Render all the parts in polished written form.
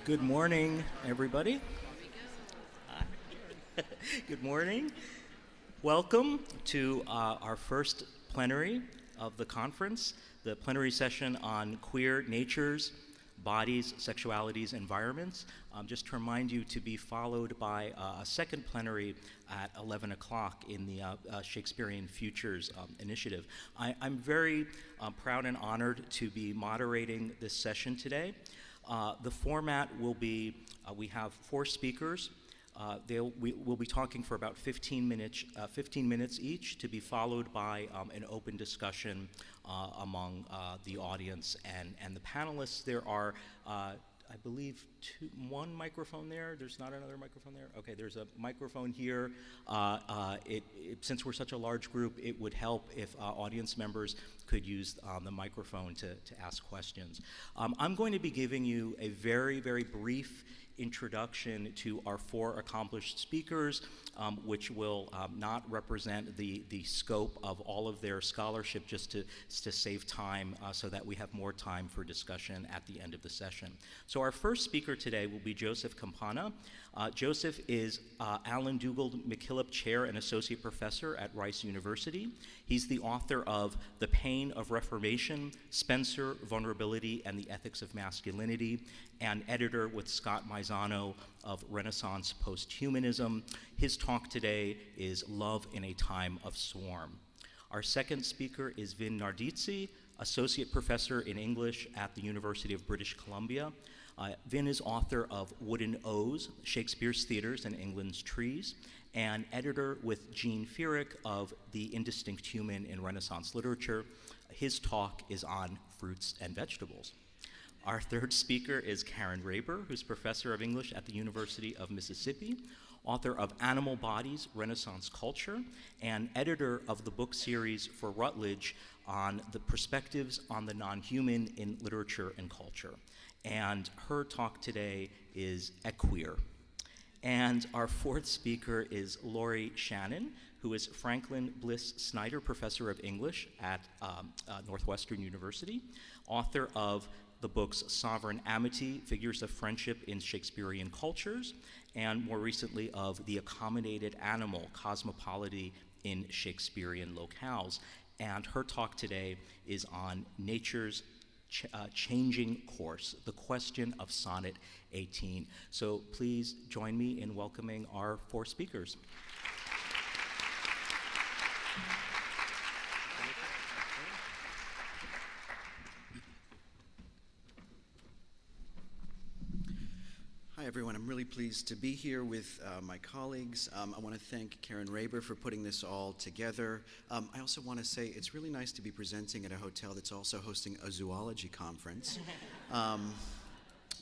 Good morning, everybody. Good morning. Welcome to our first plenary of the conference, the plenary session on queer natures, bodies, sexualities, environments. Just to remind you to be followed by a second plenary at 11 o'clock in the Shakespearean Futures initiative. I'm very proud and honored to be moderating this session today. The format will be, we have 4 speakers. We'll be talking for about 15 minutes each, to be followed by an open discussion among the audience and the panelists. There are, I believe, one microphone there. There's not another microphone there? Okay, there's a microphone here. Since we're such a large group, it would help if audience members could use the microphone to ask questions. I'm going to be giving you a very, very brief introduction to our 4 accomplished speakers, which will not represent the scope of all of their scholarship, just to save time so that we have more time for discussion at the end of the session. So our first speaker today will be Joseph Campanha. Joseph is Alan Dugald McKillop Chair and Associate Professor at Rice University. He's the author of The Pain of Reformation, Spencer, Vulnerability, and the Ethics of Masculinity, and editor with Scott Maisano of Renaissance Posthumanism. His talk today is Love in a Time of Swarm. Our second speaker is Vin Nardizzi, Associate Professor in English at the University of British Columbia. Vin is author of Wooden O's, Shakespeare's Theaters and England's Trees, and editor with Jean Feerick of The Indistinct Human in Renaissance Literature. His talk is on fruits and vegetables. Our third speaker is Karen Raber, who's Professor of English at the University of Mississippi, author of Animal Bodies, Renaissance Culture, and editor of the book series for Routledge on the perspectives on the non-human in literature and culture. And her talk today is Equeer. And our fourth speaker is Laurie Shannon, who is Franklin Bliss Snyder Professor of English at Northwestern University, author of the books Sovereign Amity, Figures of Friendship in Shakespearean Cultures, and more recently of The Accommodated Animal, Cosmopolity in Shakespearean Locales. And her talk today is on nature's changing course, the question of Sonnet 18. So please join me in welcoming our 4 speakers. Hi, everyone. I'm really pleased to be here with my colleagues. I want to thank Karen Raber for putting this all together. I also want to say it's really nice to be presenting at a hotel that's also hosting a zoology conference,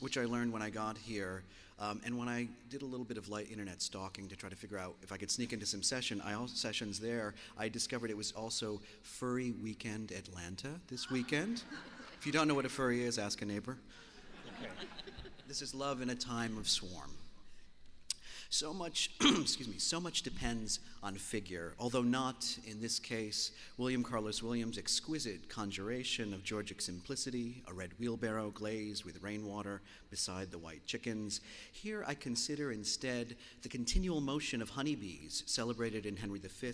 which I learned when I got here. And when I did a little bit of light internet stalking to try to figure out if I could sneak into some sessions there, I discovered it was also Furry Weekend Atlanta this weekend. If you don't know what a furry is, ask a neighbor. Okay. This is Love in a Time of Swarm. So much, so much depends on figure, although not, in this case, William Carlos Williams' exquisite conjuration of Georgic simplicity, a red wheelbarrow glazed with rainwater beside the white chickens. Here I consider instead the continual motion of honeybees celebrated in Henry V,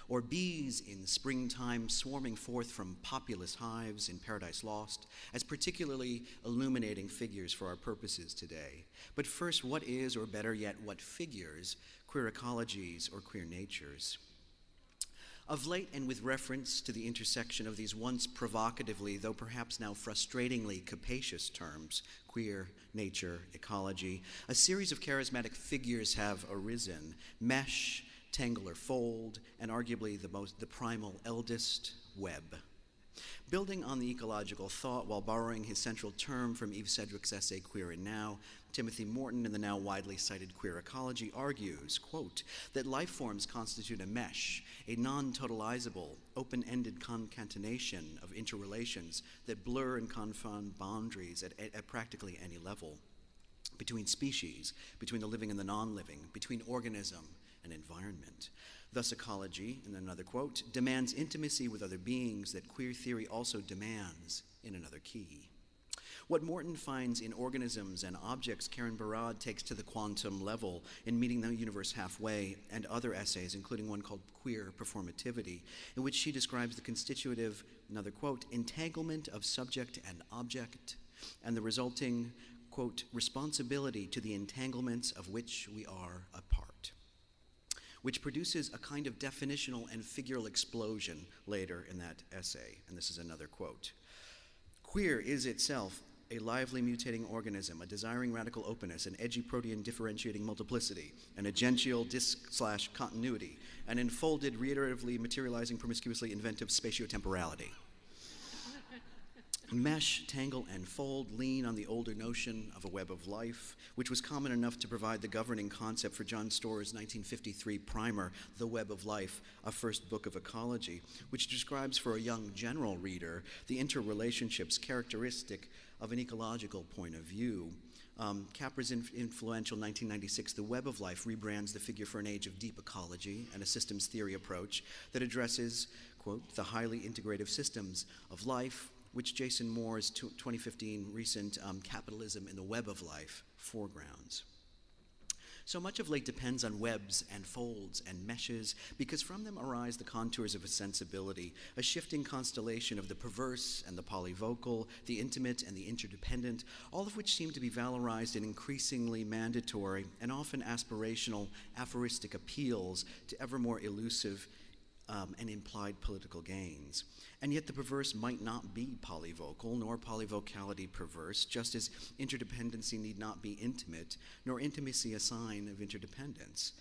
or bees in springtime swarming forth from populous hives in Paradise Lost, as particularly illuminating figures for our purposes today. But first, what is, or better yet, what figures queer ecologies or queer natures? Of late, and with reference to the intersection of these once provocatively, though perhaps now frustratingly capacious terms, queer, nature, ecology, a series of charismatic figures have arisen: mesh, tangle or fold, and arguably the primal eldest, web. Building on the ecological thought while borrowing his central term from Eve Sedgwick's essay Queer and Now, Timothy Morton in the now widely cited Queer Ecology argues, quote, that life forms constitute a mesh, a non-totalizable, open-ended concatenation of interrelations that blur and confound boundaries at practically any level, between species, between the living and the non-living, between organism and environment. Thus, ecology, in another quote, demands intimacy with other beings that queer theory also demands in another key. What Morton finds in organisms and objects, Karen Barad takes to the quantum level in Meeting the Universe Halfway and other essays, including one called Queer Performativity, in which she describes the constitutive, another quote, entanglement of subject and object, and the resulting, quote, responsibility to the entanglements of which we are a part, which produces a kind of definitional and figural explosion later in that essay. And this is another quote. Queer is itself a lively mutating organism, a desiring radical openness, an edgy protean differentiating multiplicity, an agential disk/continuity, an enfolded, reiteratively materializing, promiscuously inventive spatiotemporality. Mesh, tangle, and fold lean on the older notion of a web of life, which was common enough to provide the governing concept for John Storr's 1953 primer, The Web of Life, a first book of ecology, which describes for a young general reader the interrelationships characteristic of an ecological point of view. Capra's influential 1996 The Web of Life rebrands the figure for an age of deep ecology and a systems theory approach that addresses, quote, the highly integrative systems of life, which Jason Moore's 2015 recent Capitalism in the Web of Life foregrounds. So much of late depends on webs and folds and meshes, because from them arise the contours of a sensibility, a shifting constellation of the perverse and the polyvocal, the intimate and the interdependent, all of which seem to be valorized in increasingly mandatory and often aspirational aphoristic appeals to ever more elusive and implied political gains. And yet the perverse might not be polyvocal, nor polyvocality perverse, just as interdependency need not be intimate, nor intimacy a sign of interdependence.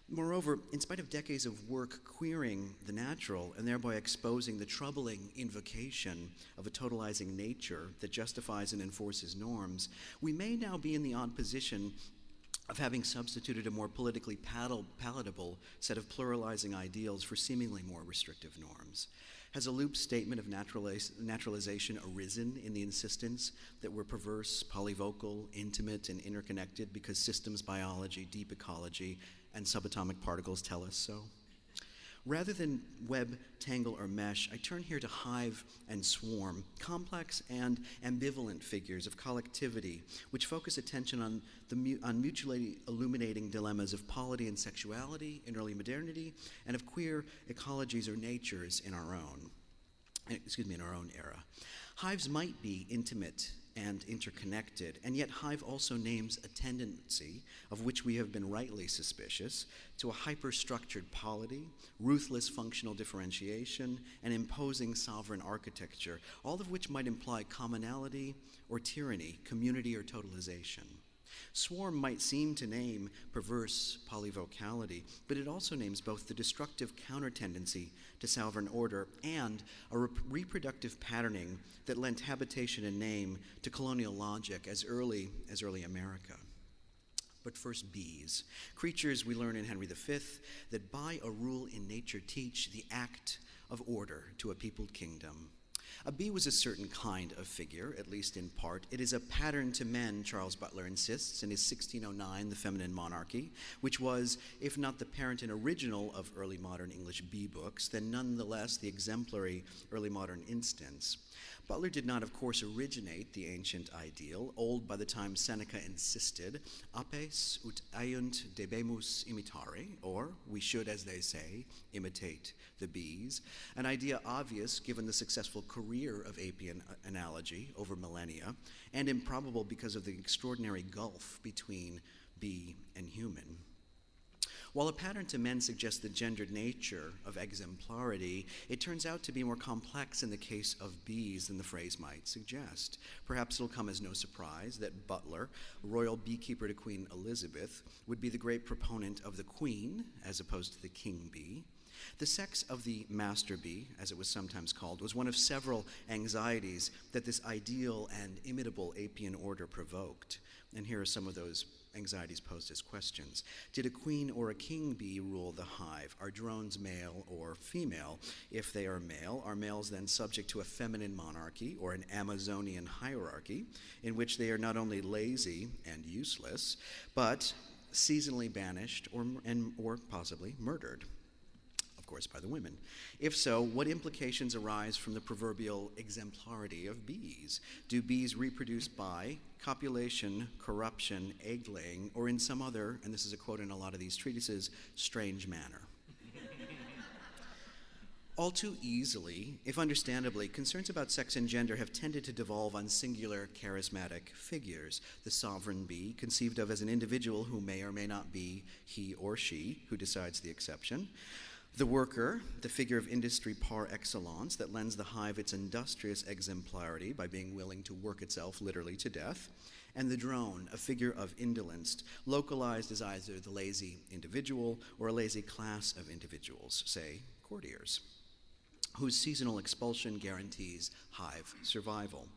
Moreover, in spite of decades of work queering the natural and thereby exposing the troubling invocation of a totalizing nature that justifies and enforces norms, we may now be in the odd position of having substituted a more politically palatable set of pluralizing ideals for seemingly more restrictive norms. Has a loop statement of naturalization arisen in the insistence that we're perverse, polyvocal, intimate, and interconnected because systems biology, deep ecology, and subatomic particles tell us so? Rather than web, tangle, or mesh, I turn here to hive and swarm, complex and ambivalent figures of collectivity, which focus attention on mutually illuminating dilemmas of polity and sexuality in early modernity, and of queer ecologies or natures in our own era. Hives might be intimate and interconnected, and yet Hive also names a tendency, of which we have been rightly suspicious, to a hyper-structured polity, ruthless functional differentiation, and imposing sovereign architecture, all of which might imply commonality or tyranny, community or totalization. Swarm might seem to name perverse polyvocality, but it also names both the destructive counter-tendency to sovereign order and a reproductive patterning that lent habitation and name to colonial logic as early as early America. But first, bees. Creatures, we learn in Henry V, that by a rule in nature teach the act of order to a peopled kingdom. A bee was a certain kind of figure, at least in part. It is a pattern to men, Charles Butler insists, in his 1609, The Feminine Monarchy, which was, if not the parent and original of early modern English bee books, then nonetheless the exemplary early modern instance. Butler did not, of course, originate the ancient ideal, old by the time Seneca insisted, apes ut aiunt debemus imitare, or we should, as they say, imitate the bees, an idea obvious given the successful career of apian analogy over millennia, and improbable because of the extraordinary gulf between bee and human. While a pattern to men suggests the gendered nature of exemplarity, it turns out to be more complex in the case of bees than the phrase might suggest. Perhaps it'll come as no surprise that Butler, royal beekeeper to Queen Elizabeth, would be the great proponent of the queen as opposed to the king bee. The sex of the master bee, as it was sometimes called, was one of several anxieties that this ideal and imitable apian order provoked. And here are some of those anxieties posed as questions. Did a queen or a king bee rule the hive? Are drones male or female? If they are male, are males then subject to a feminine monarchy or an Amazonian hierarchy in which they are not only lazy and useless, but seasonally banished or possibly murdered? Of course, by the women. If so, what implications arise from the proverbial exemplarity of bees? Do bees reproduce by copulation, corruption, egg-laying, or in some other, and this is a quote in a lot of these treatises, strange manner? All too easily, if understandably, concerns about sex and gender have tended to devolve on singular charismatic figures. The sovereign bee, conceived of as an individual who may or may not be he or she who decides the exception. The worker, the figure of industry par excellence that lends the hive its industrious exemplarity by being willing to work itself literally to death. And the drone, a figure of indolence, localized as either the lazy individual or a lazy class of individuals, say courtiers, whose seasonal expulsion guarantees hive survival.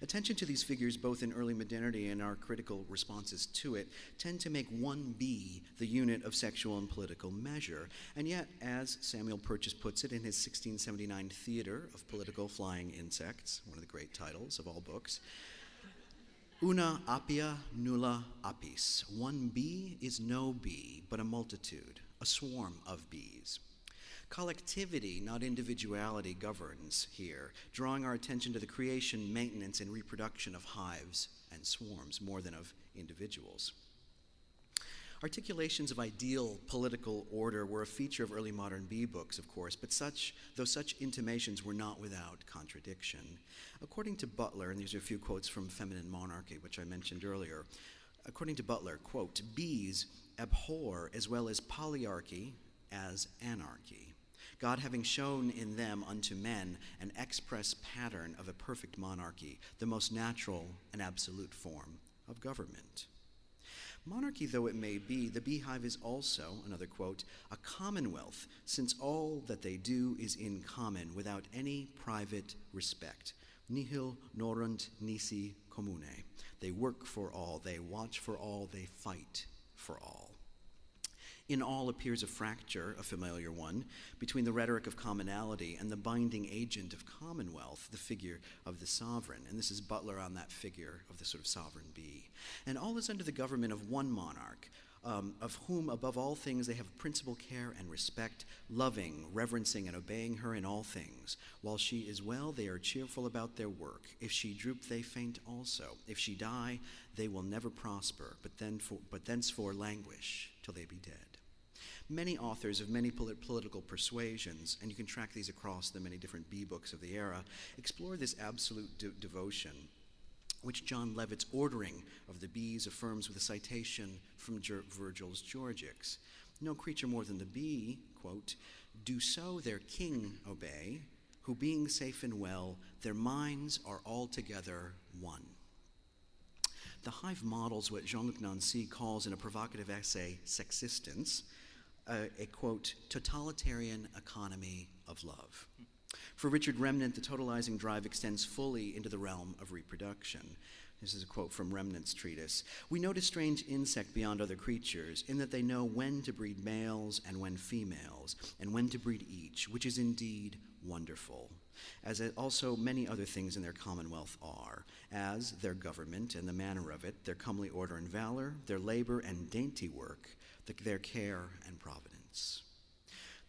Attention to these figures, both in early modernity and our critical responses to it, tend to make one bee the unit of sexual and political measure. And yet, as Samuel Purchas puts it in his 1679 Theater of Political Flying Insects, one of the great titles of all books, una apia nulla apis. One bee is no bee, but a multitude, a swarm of bees. Collectivity, not individuality, governs here, drawing our attention to the creation, maintenance, and reproduction of hives and swarms more than of individuals. Articulations of ideal political order were a feature of early modern bee books, of course, but though such intimations were not without contradiction. According to Butler, and these are a few quotes from Feminine Monarchy, which I mentioned earlier, according to Butler, quote, bees abhor as well as polyarchy as anarchy, God having shown in them unto men an express pattern of a perfect monarchy, the most natural and absolute form of government. Monarchy though it may be, the beehive is also, another quote, a commonwealth, since all that they do is in common, without any private respect. Nihil norunt nisi commune. They work for all, they watch for all, they fight for all. In all appears a fracture, a familiar one, between the rhetoric of commonality and the binding agent of commonwealth, the figure of the sovereign. And this is Butler on that figure of the sort of sovereign bee. And all is under the government of one monarch, of whom above all things they have principal care and respect, loving, reverencing, and obeying her in all things. While she is well, they are cheerful about their work. If she droop, they faint also. If she die, they will never prosper, but thenceforth languish till they be dead. Many authors of many political persuasions, and you can track these across the many different bee books of the era, explore this absolute devotion, which John Levitt's ordering of the bees affirms with a citation from Virgil's Georgics. No creature more than the bee, quote, do so their king obey, who being safe and well, their minds are altogether one. The hive models what Jean-Luc Nancy calls in a provocative essay, Sexistence, a quote, totalitarian economy of love. For Richard Remnant, the totalizing drive extends fully into the realm of reproduction. This is a quote from Remnant's treatise. We note a strange insect beyond other creatures, in that they know when to breed males and when females, and when to breed each, which is indeed wonderful, as also many other things in their commonwealth are, as their government and the manner of it, their comely order and valor, their labor and dainty work, their care and providence.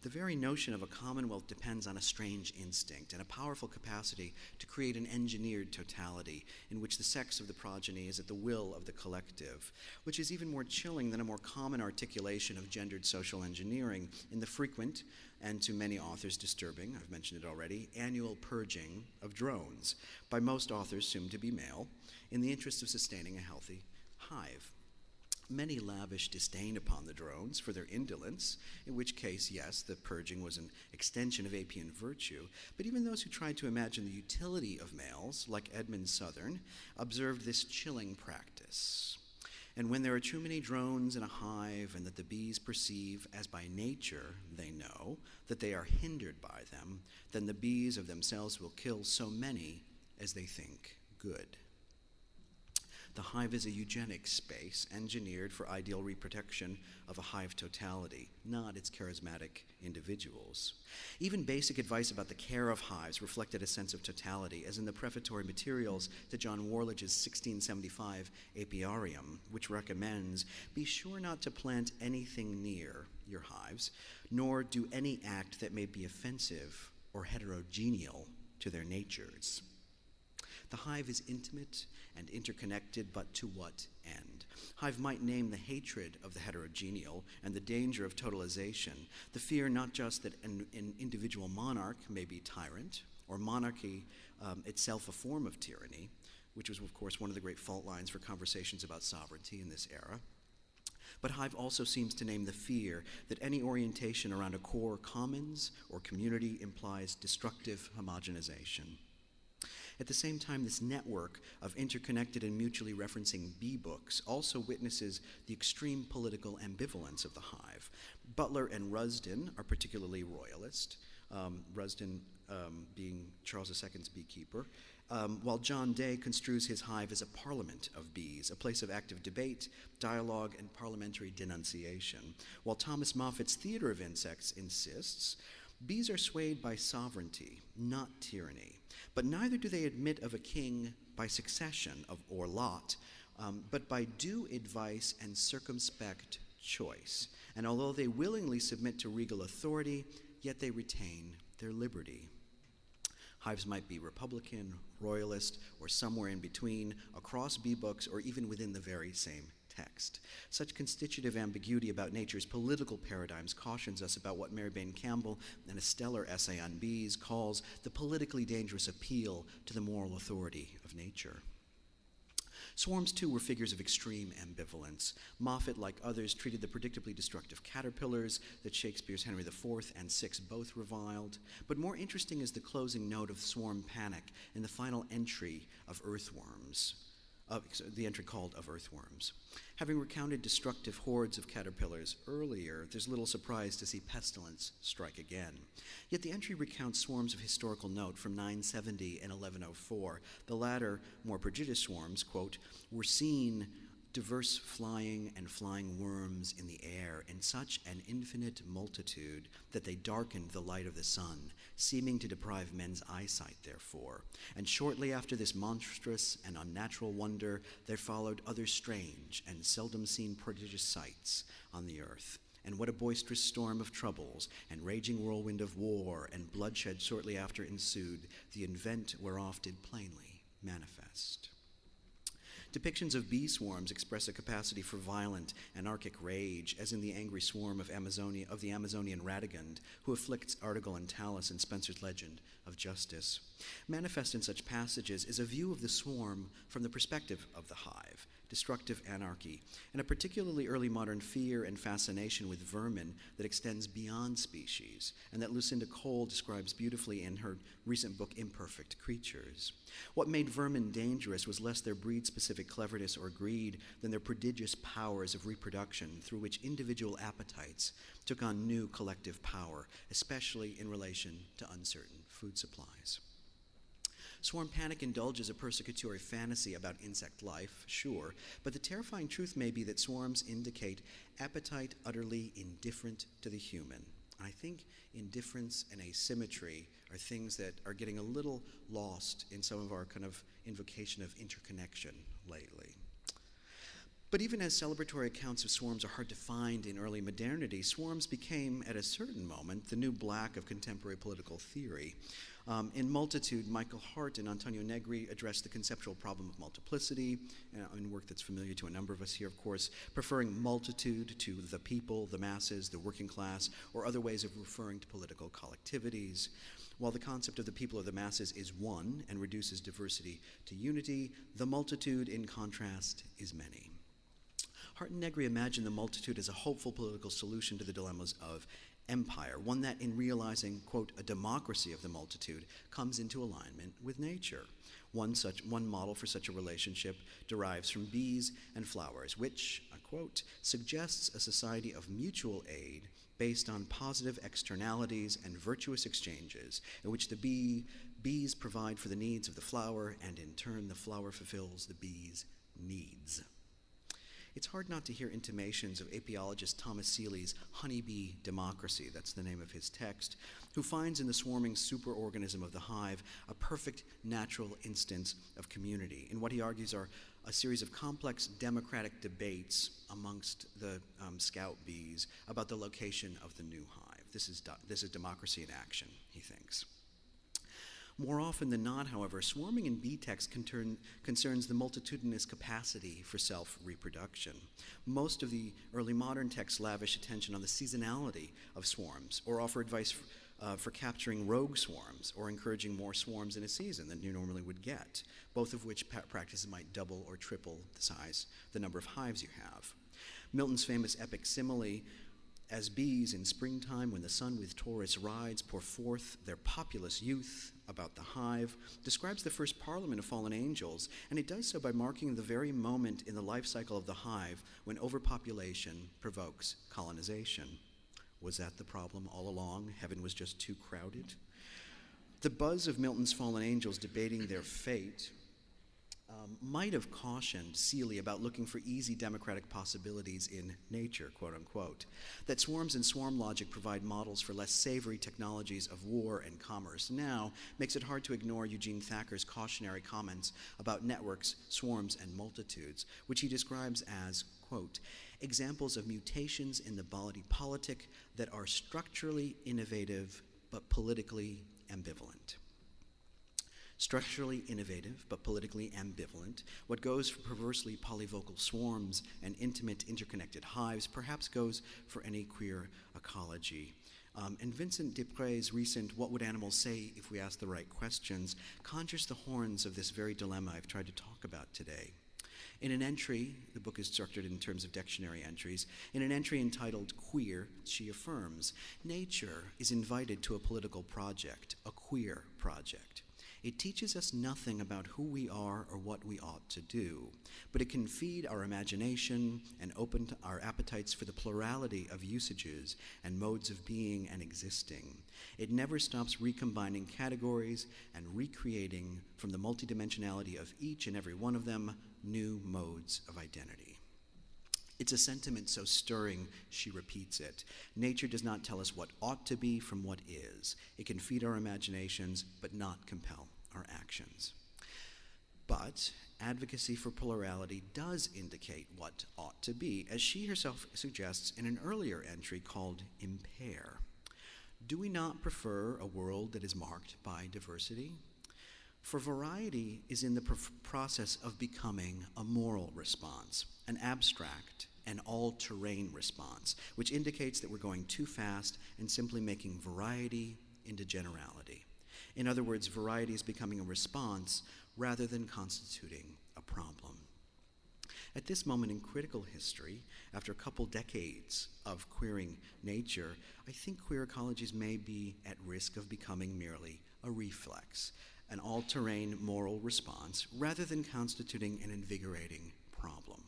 The very notion of a commonwealth depends on a strange instinct and a powerful capacity to create an engineered totality in which the sex of the progeny is at the will of the collective, which is even more chilling than a more common articulation of gendered social engineering in the frequent, and to many authors disturbing, I've mentioned it already, annual purging of drones, by most authors assumed to be male, in the interest of sustaining a healthy hive. Many lavish disdain upon the drones for their indolence, in which case, yes, the purging was an extension of apian virtue, but even those who tried to imagine the utility of males, like Edmund Southern, observed this chilling practice. And when there are too many drones in a hive, and that the bees perceive, as by nature they know, that they are hindered by them, then the bees of themselves will kill so many as they think good. the hive is a eugenic space engineered for ideal reproduction of a hive totality, not its charismatic individuals. Even basic advice about the care of hives reflected a sense of totality, as in the prefatory materials to John Worledge's 1675 Apiarium, which recommends, "Be sure not to plant anything near your hives, nor do any act that may be offensive or heterogeneal to their natures." The hive is intimate and interconnected, but to what end? Hive might name the hatred of the heterogeneal and the danger of totalization, the fear not just that an individual monarch may be tyrant, or monarchy itself a form of tyranny, which was, of course, one of the great fault lines for conversations about sovereignty in this era. But hive also seems to name the fear that any orientation around a core commons or community implies destructive homogenization. At the same time, this network of interconnected and mutually referencing bee books also witnesses the extreme political ambivalence of the hive. Butler and Rusden are particularly royalist, Rusden being Charles II's beekeeper, while John Day construes his hive as a parliament of bees, a place of active debate, dialogue, and parliamentary denunciation. While Thomas Moffat's Theater of Insects insists, bees are swayed by sovereignty, not tyranny. But neither do they admit of a king by succession or lot, but by due advice and circumspect choice. And although they willingly submit to regal authority, yet they retain their liberty. Hives might be Republican, Royalist, or somewhere in between, across bee books, or even within the very same text. Such constitutive ambiguity about nature's political paradigms cautions us about what Mary Bain Campbell, in a stellar essay on bees, calls the politically dangerous appeal to the moral authority of nature. Swarms, too, were figures of extreme ambivalence. Moffat, like others, treated the predictably destructive caterpillars that Shakespeare's Henry IV and VI both reviled. But more interesting is the closing note of Swarm Panic in the final entry of Earthworms, the entry called Of Earthworms. Having recounted destructive hordes of caterpillars earlier, there's little surprise to see pestilence strike again. Yet the entry recounts swarms of historical note from 970 and 1104. The latter, more prodigious swarms, quote, "were seen diverse flying and flying worms in the air in such an infinite multitude that they darkened the light of the sun, seeming to deprive men's eyesight therefore. And shortly after this monstrous and unnatural wonder, there followed other strange and seldom seen prodigious sights on the earth. And what a boisterous storm of troubles, and raging whirlwind of war, and bloodshed shortly after ensued, the event whereof did plainly manifest." Depictions of bee swarms express a capacity for violent, anarchic rage, as in the angry swarm of the Amazonian Radegund, who afflicts Artegall and Talus in Spenser's Legend of Justice. Manifest in such passages is a view of the swarm from the perspective of the hive, destructive anarchy, and a particularly early modern fear and fascination with vermin that extends beyond species, and that Lucinda Cole describes beautifully in her recent book, Imperfect Creatures. What made vermin dangerous was less their breed-specific cleverness or greed than their prodigious powers of reproduction through which individual appetites took on new collective power, especially in relation to uncertain food supplies. Swarm Panic indulges a persecutory fantasy about insect life, sure, but the terrifying truth may be that swarms indicate appetite utterly indifferent to the human. And I think indifference and asymmetry are things that are getting a little lost in some of our kind of invocation of interconnection lately. But even as celebratory accounts of swarms are hard to find in early modernity, swarms became, at a certain moment, the new black of contemporary political theory. In Multitude, Michael Hart and Antonio Negri addressed the conceptual problem of multiplicity, in work that's familiar to a number of us here, of course, preferring multitude to the people, the masses, the working class, or other ways of referring to political collectivities. While the concept of the people or the masses is one and reduces diversity to unity, the multitude, in contrast, is many. Hart and Negri imagine the multitude as a hopeful political solution to the dilemmas of empire, one that in realizing, quote, a democracy of the multitude comes into alignment with nature. One model for such a relationship derives from bees and flowers, which, I quote, suggests a society of mutual aid based on positive externalities and virtuous exchanges, in which the bees provide for the needs of the flower, and in turn the flower fulfills the bees' needs. It's hard not to hear intimations of apiologist Thomas Seeley's honeybee democracy, that's the name of his text, who finds in the swarming superorganism of the hive a perfect natural instance of community, in what he argues are a series of complex democratic debates amongst the scout bees about the location of the new hive. This is democracy in action, he thinks. More often than not, however, swarming in bee text concerns the multitudinous capacity for self-reproduction. Most of the early modern texts lavish attention on the seasonality of swarms, or offer advice for capturing rogue swarms, or encouraging more swarms in a season than you normally would get, both of which practices might double or triple the number of hives you have. Milton's famous epic Simile, as bees in springtime when the sun with Taurus rides pour forth their populous youth about the hive, describes the first parliament of fallen angels, and it does so by marking the very moment in the life cycle of the hive when overpopulation provokes colonization. Was that the problem all along? Heaven was just too crowded? The buzz of Milton's fallen angels debating their fate might have cautioned Seeley about looking for easy democratic possibilities in nature, quote unquote. That swarms and swarm logic provide models for less savory technologies of war and commerce now makes it hard to ignore Eugene Thacker's cautionary comments about networks, swarms, and multitudes, which he describes as, quote, examples of mutations in the body politic that are structurally innovative but politically ambivalent. Structurally innovative, but politically ambivalent, what goes for perversely polyvocal swarms and intimate interconnected hives perhaps goes for any queer ecology. And Vincent Dupre's recent What Would Animals Say If We Asked the Right Questions conjures the horns of this very dilemma I've tried to talk about today. In an entry, the book is structured in terms of dictionary entries, in an entry entitled Queer, she affirms, nature is invited to a political project, a queer project. It teaches us nothing about who we are or what we ought to do, but it can feed our imagination and open our appetites for the plurality of usages and modes of being and existing. It never stops recombining categories and recreating from the multidimensionality of each and every one of them new modes of identity. It's a sentiment so stirring, she repeats it. Nature does not tell us what ought to be from what is. It can feed our imaginations, but not compel our actions. But advocacy for plurality does indicate what ought to be, as she herself suggests in an earlier entry called Impair. Do we not prefer a world that is marked by diversity? For variety is in the process of becoming a moral response, an abstract and all-terrain response, which indicates that we're going too fast and simply making variety into generality. In other words, variety is becoming a response rather than constituting a problem. At this moment in critical history, after a couple decades of queering nature, I think queer ecologies may be at risk of becoming merely a reflex, an all-terrain moral response, rather than constituting an invigorating problem.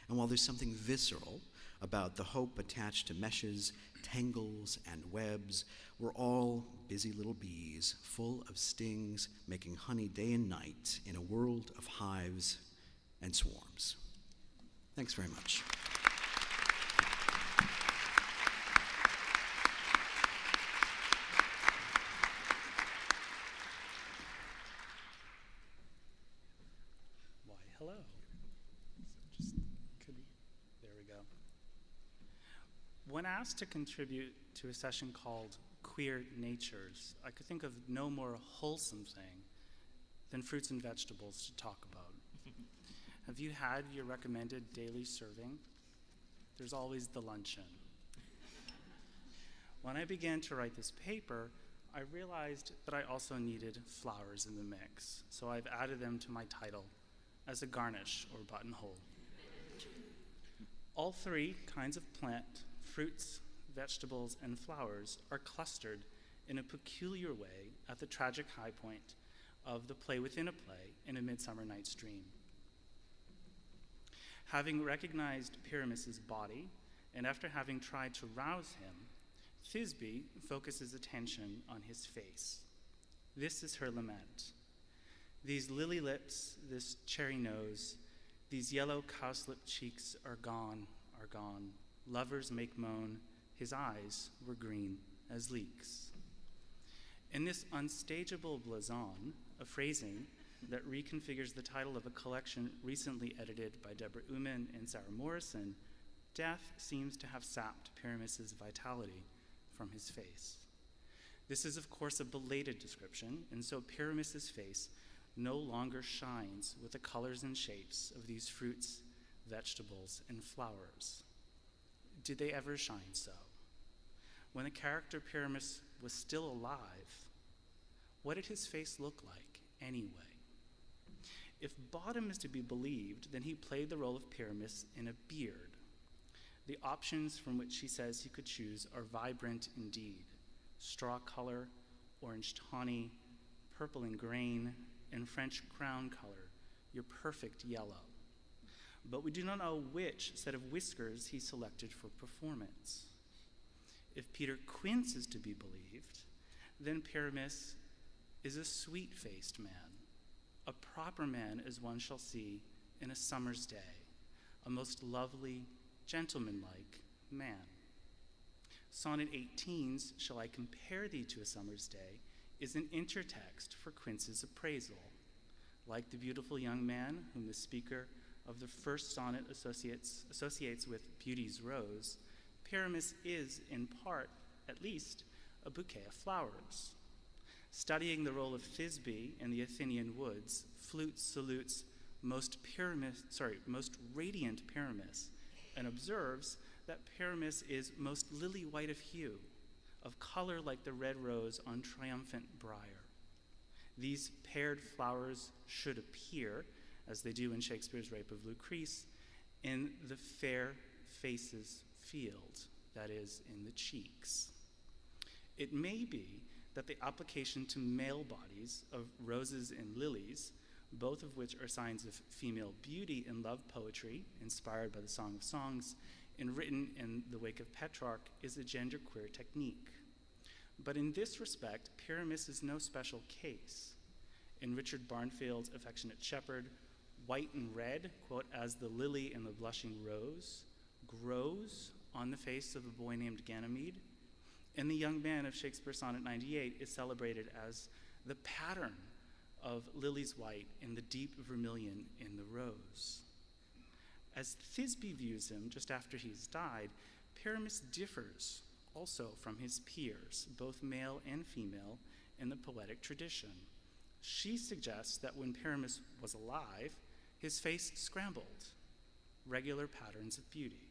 And while there's something visceral about the hope attached to meshes, tangles, and webs, we're all busy little bees, full of stings, making honey day and night in a world of hives and swarms. Thanks very much. Hello. There we go. When asked to contribute to a session called Queer Natures, I could think of no more wholesome thing than fruits and vegetables to talk about. Have you had your recommended daily serving? There's always the luncheon. When I began to write this paper, I realized that I also needed flowers in the mix, so I've added them to my title as a garnish or buttonhole. All three kinds of plant, fruits, vegetables, and flowers are clustered in a peculiar way at the tragic high point of the play within a play in A Midsummer Night's Dream. Having recognized Pyramus's body, and after having tried to rouse him, Thisbe focuses attention on his face. This is her lament. These lily lips, this cherry nose, These yellow cowslip cheeks are gone, are gone. Lovers make moan, his eyes were green as leeks. In this unstageable blazon, a phrasing that reconfigures the title of a collection recently edited by Deborah Uman and Sarah Morrison, death seems to have sapped Paramis's vitality from his face. This is, of course, a belated description, and so Paramis's face no longer shines with the colors and shapes of these fruits, vegetables, and flowers. Did they ever shine so? When the character Paramis was still alive, what did his face look like anyway? If Bottom is to be believed, then he played the role of Paramis in a beard. The options from which he says he could choose are vibrant indeed: straw color, orange tawny, purple and grain, and French crown color, your perfect yellow. But we do not know which set of whiskers he selected for performance. If Peter Quince is to be believed, then Paramis is a sweet-faced man, a proper man as one shall see in a summer's day, a most lovely, gentlemanlike man. Sonnet 18's "Shall I compare thee to a summer's day" is an intertext for Quince's appraisal. Like the beautiful young man whom the speaker of the first sonnet associates with beauty's rose, Paramis is, in part, at least, a bouquet of flowers. Studying the role of Thisbe in the Athenian woods, Flute salutes most radiant Paramis, and observes that Paramis is most lily white of hue, of color like the red rose on triumphant briar. These paired flowers should appear, as they do in Shakespeare's Rape of Lucrece, in the fair faces field, that is, in the cheeks. It may be that the application to male bodies of roses and lilies, both of which are signs of female beauty in love poetry, inspired by the Song of Songs, and written in the wake of Petrarch, is a genderqueer technique. But in this respect, Paramis is no special case. In Richard Barnfield's Affectionate Shepherd, white and red, quote, "as the lily and the blushing rose, grows on the face of a boy named Ganymede," and the young man of Shakespeare's Sonnet 98 is celebrated as the pattern of lilies white and the deep vermilion in the rose. As Thisbe views him just after he's died, Paramis differs also from his peers, both male and female, in the poetic tradition. She suggests that when Paramis was alive, his face scrambled, regular patterns of beauty.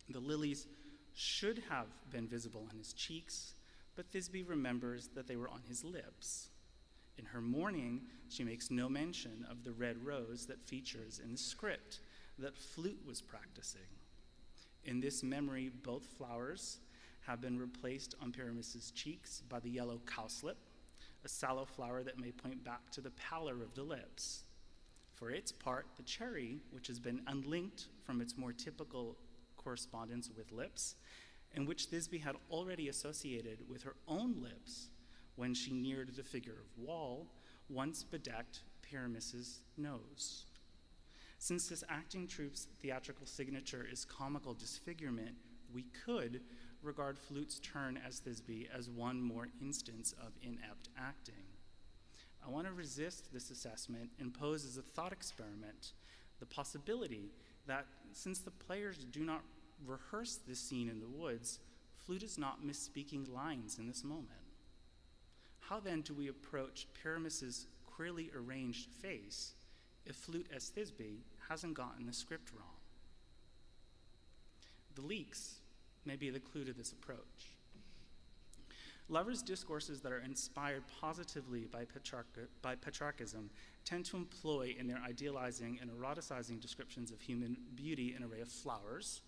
The lilies should have been visible on his cheeks, but Thisbe remembers that they were on his lips. In her mourning, she makes no mention of the red rose that features in the script that Flute was practicing. In this memory, both flowers have been replaced on Paramis's cheeks by the yellow cowslip, a sallow flower that may point back to the pallor of the lips. For its part, the cherry, which has been unlinked from its more typical correspondence with lips, and which Thisbe had already associated with her own lips when she neared the figure of Wall, once bedecked Paramis's nose. Since this acting troupe's theatrical signature is comical disfigurement, we could regard Flute's turn as Thisbe as one more instance of inept acting. I want to resist this assessment and pose as a thought experiment the possibility that since the players do not rehearse this scene in the woods, Flute is not misspeaking lines in this moment. How then do we approach Paramis's queerly arranged face if Flute as Thisbe hasn't gotten the script wrong? The leaks may be the clue to this approach. Lovers' discourses that are inspired positively by Petrarchism tend to employ in their idealizing and eroticizing descriptions of human beauty an array of flowers,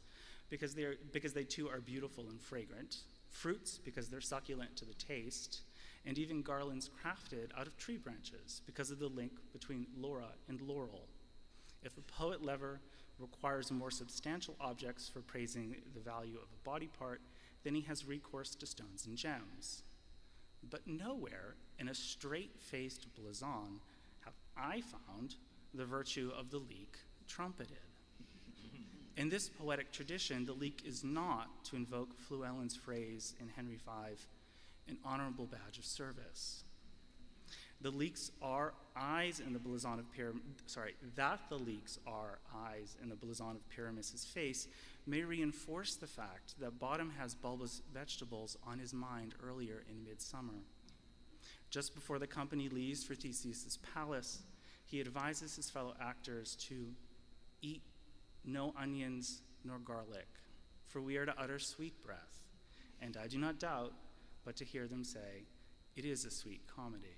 because they too are beautiful and fragrant, fruits because they're succulent to the taste, and even garlands crafted out of tree branches because of the link between Laura and laurel. If a poet lover requires more substantial objects for praising the value of a body part, then he has recourse to stones and gems. But nowhere in a straight-faced blazon have I found the virtue of the leek trumpeted. In this poetic tradition, the leek is not, to invoke Fluellen's phrase in Henry V, an honorable badge of service. The leeks are eyes in the blazon of that the leeks are eyes in the blazon of Pyramus's face may reinforce the fact that Bottom has bulbous vegetables on his mind earlier in Midsummer. Just before the company leaves for Theseus' palace, he advises his fellow actors to eat no onions nor garlic, for we are to utter sweet breath, and I do not doubt but to hear them say, it is a sweet comedy.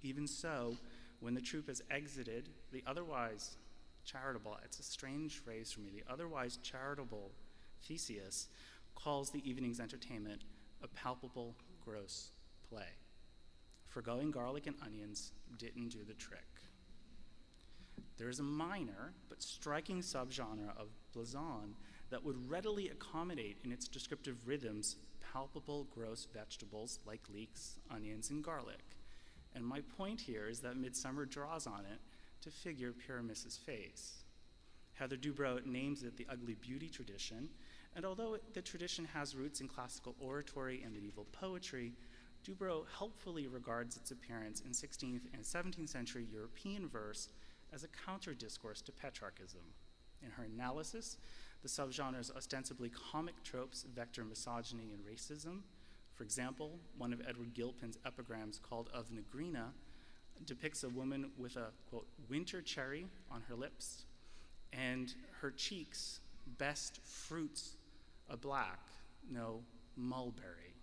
Even so, when the troupe has exited, the otherwise charitable, it's a strange phrase for me, the otherwise charitable Theseus calls the evening's entertainment a palpable, gross play. Forgoing garlic and onions didn't do the trick. There is a minor but striking subgenre of blazon that would readily accommodate in its descriptive rhythms palpable, gross vegetables like leeks, onions, and garlic. And my point here is that Midsummer draws on it to figure Pyramus's face. Heather Dubrow names it the ugly beauty tradition, and although the tradition has roots in classical oratory and medieval poetry, Dubrow helpfully regards its appearance in 16th and 17th century European verse as a counter-discourse to Petrarchism. In her analysis, the subgenre's ostensibly comic tropes vector misogyny and racism. For example, one of Edward Gilpin's epigrams called Of Negrina depicts a woman with a, quote, winter cherry on her lips and her cheeks best fruits a black, no mulberry.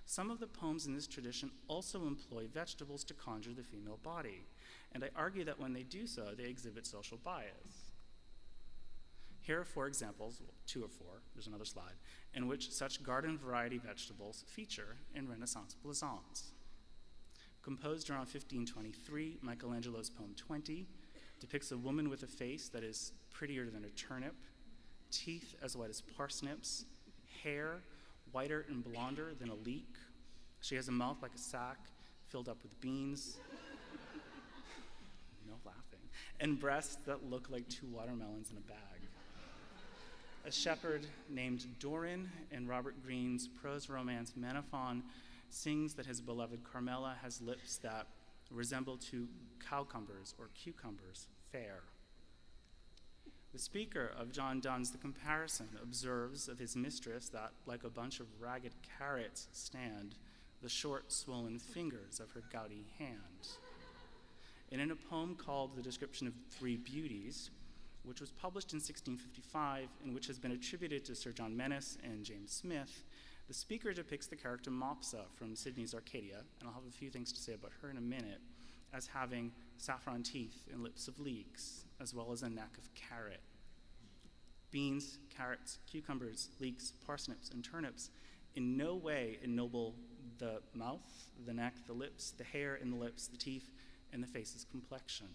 Some of the poems in this tradition also employ vegetables to conjure the female body, and I argue that when they do so, they exhibit social bias. Here are 4 examples, well, 2 or 4, there's another slide, in which such garden variety vegetables feature in Renaissance blazons. Composed around 1523, Michelangelo's poem 20 depicts a woman with a face that is prettier than a turnip, teeth as white as parsnips, hair whiter and blonder than a leek. She has a mouth like a sack filled up with beans, no laughing, and breasts that look like 2 watermelons in a bag. A shepherd named Doran in Robert Greene's prose romance Menaphon sings that his beloved Carmela has lips that resemble to cowcumbers or cucumbers fair. The speaker of John Donne's The Comparison observes of his mistress that, like a bunch of ragged carrots, stand the short, swollen fingers of her gouty hand. And in a poem called The Description of 3 Beauties, which was published in 1655 and which has been attributed to Sir John Menis and James Smith, the speaker depicts the character Mopsa from Sidney's Arcadia, and I'll have a few things to say about her in a minute, as having saffron teeth and lips of leeks, as well as a neck of carrot. Beans, carrots, cucumbers, leeks, parsnips, and turnips in no way ennoble the mouth, the neck, the lips, the hair in the lips, the teeth, and the face's complexion.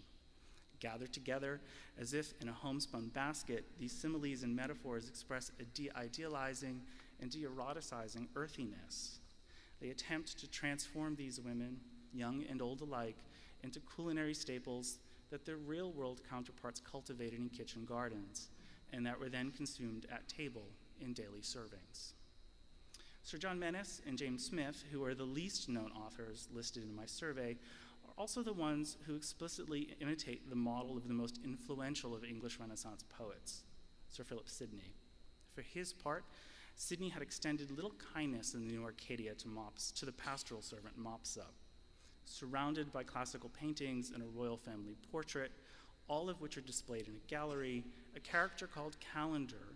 Gathered together as if in a homespun basket, these similes and metaphors express a de-idealizing and de-eroticizing earthiness. They attempt to transform these women, young and old alike, into culinary staples that their real-world counterparts cultivated in kitchen gardens, and that were then consumed at table in daily servings. Sir John Menis and James Smith, who are the least known authors listed in my survey, are also the ones who explicitly imitate the model of the most influential of English Renaissance poets, Sir Philip Sidney. For his part, Sidney had extended little kindness in the New Arcadia to the pastoral servant Mopsa. Surrounded by classical paintings and a royal family portrait, all of which are displayed in a gallery, a character called Calendar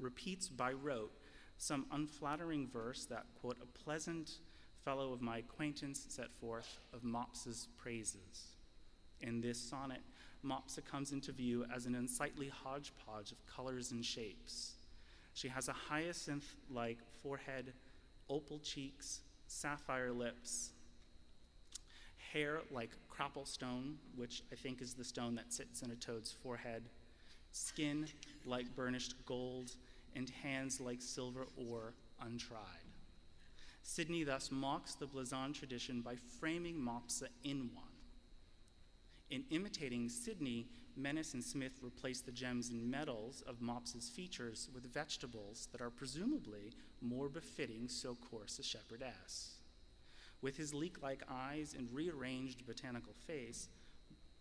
repeats by rote some unflattering verse that, quote, a pleasant fellow of my acquaintance set forth of Mopsa's praises. In this sonnet, Mopsa comes into view as an unsightly hodgepodge of colors and shapes. She has a hyacinth-like forehead, opal cheeks, sapphire lips, hair like crapplestone, which I think is the stone that sits in a toad's forehead, skin like burnished gold, and hands like silver ore untried. Sidney thus mocks the blazon tradition by framing Mopsa in one. In imitating Sidney, Menace and Smith replaced the gems and metals of Mops's features with vegetables that are presumably more befitting so coarse a shepherdess. With his leek-like eyes and rearranged botanical face,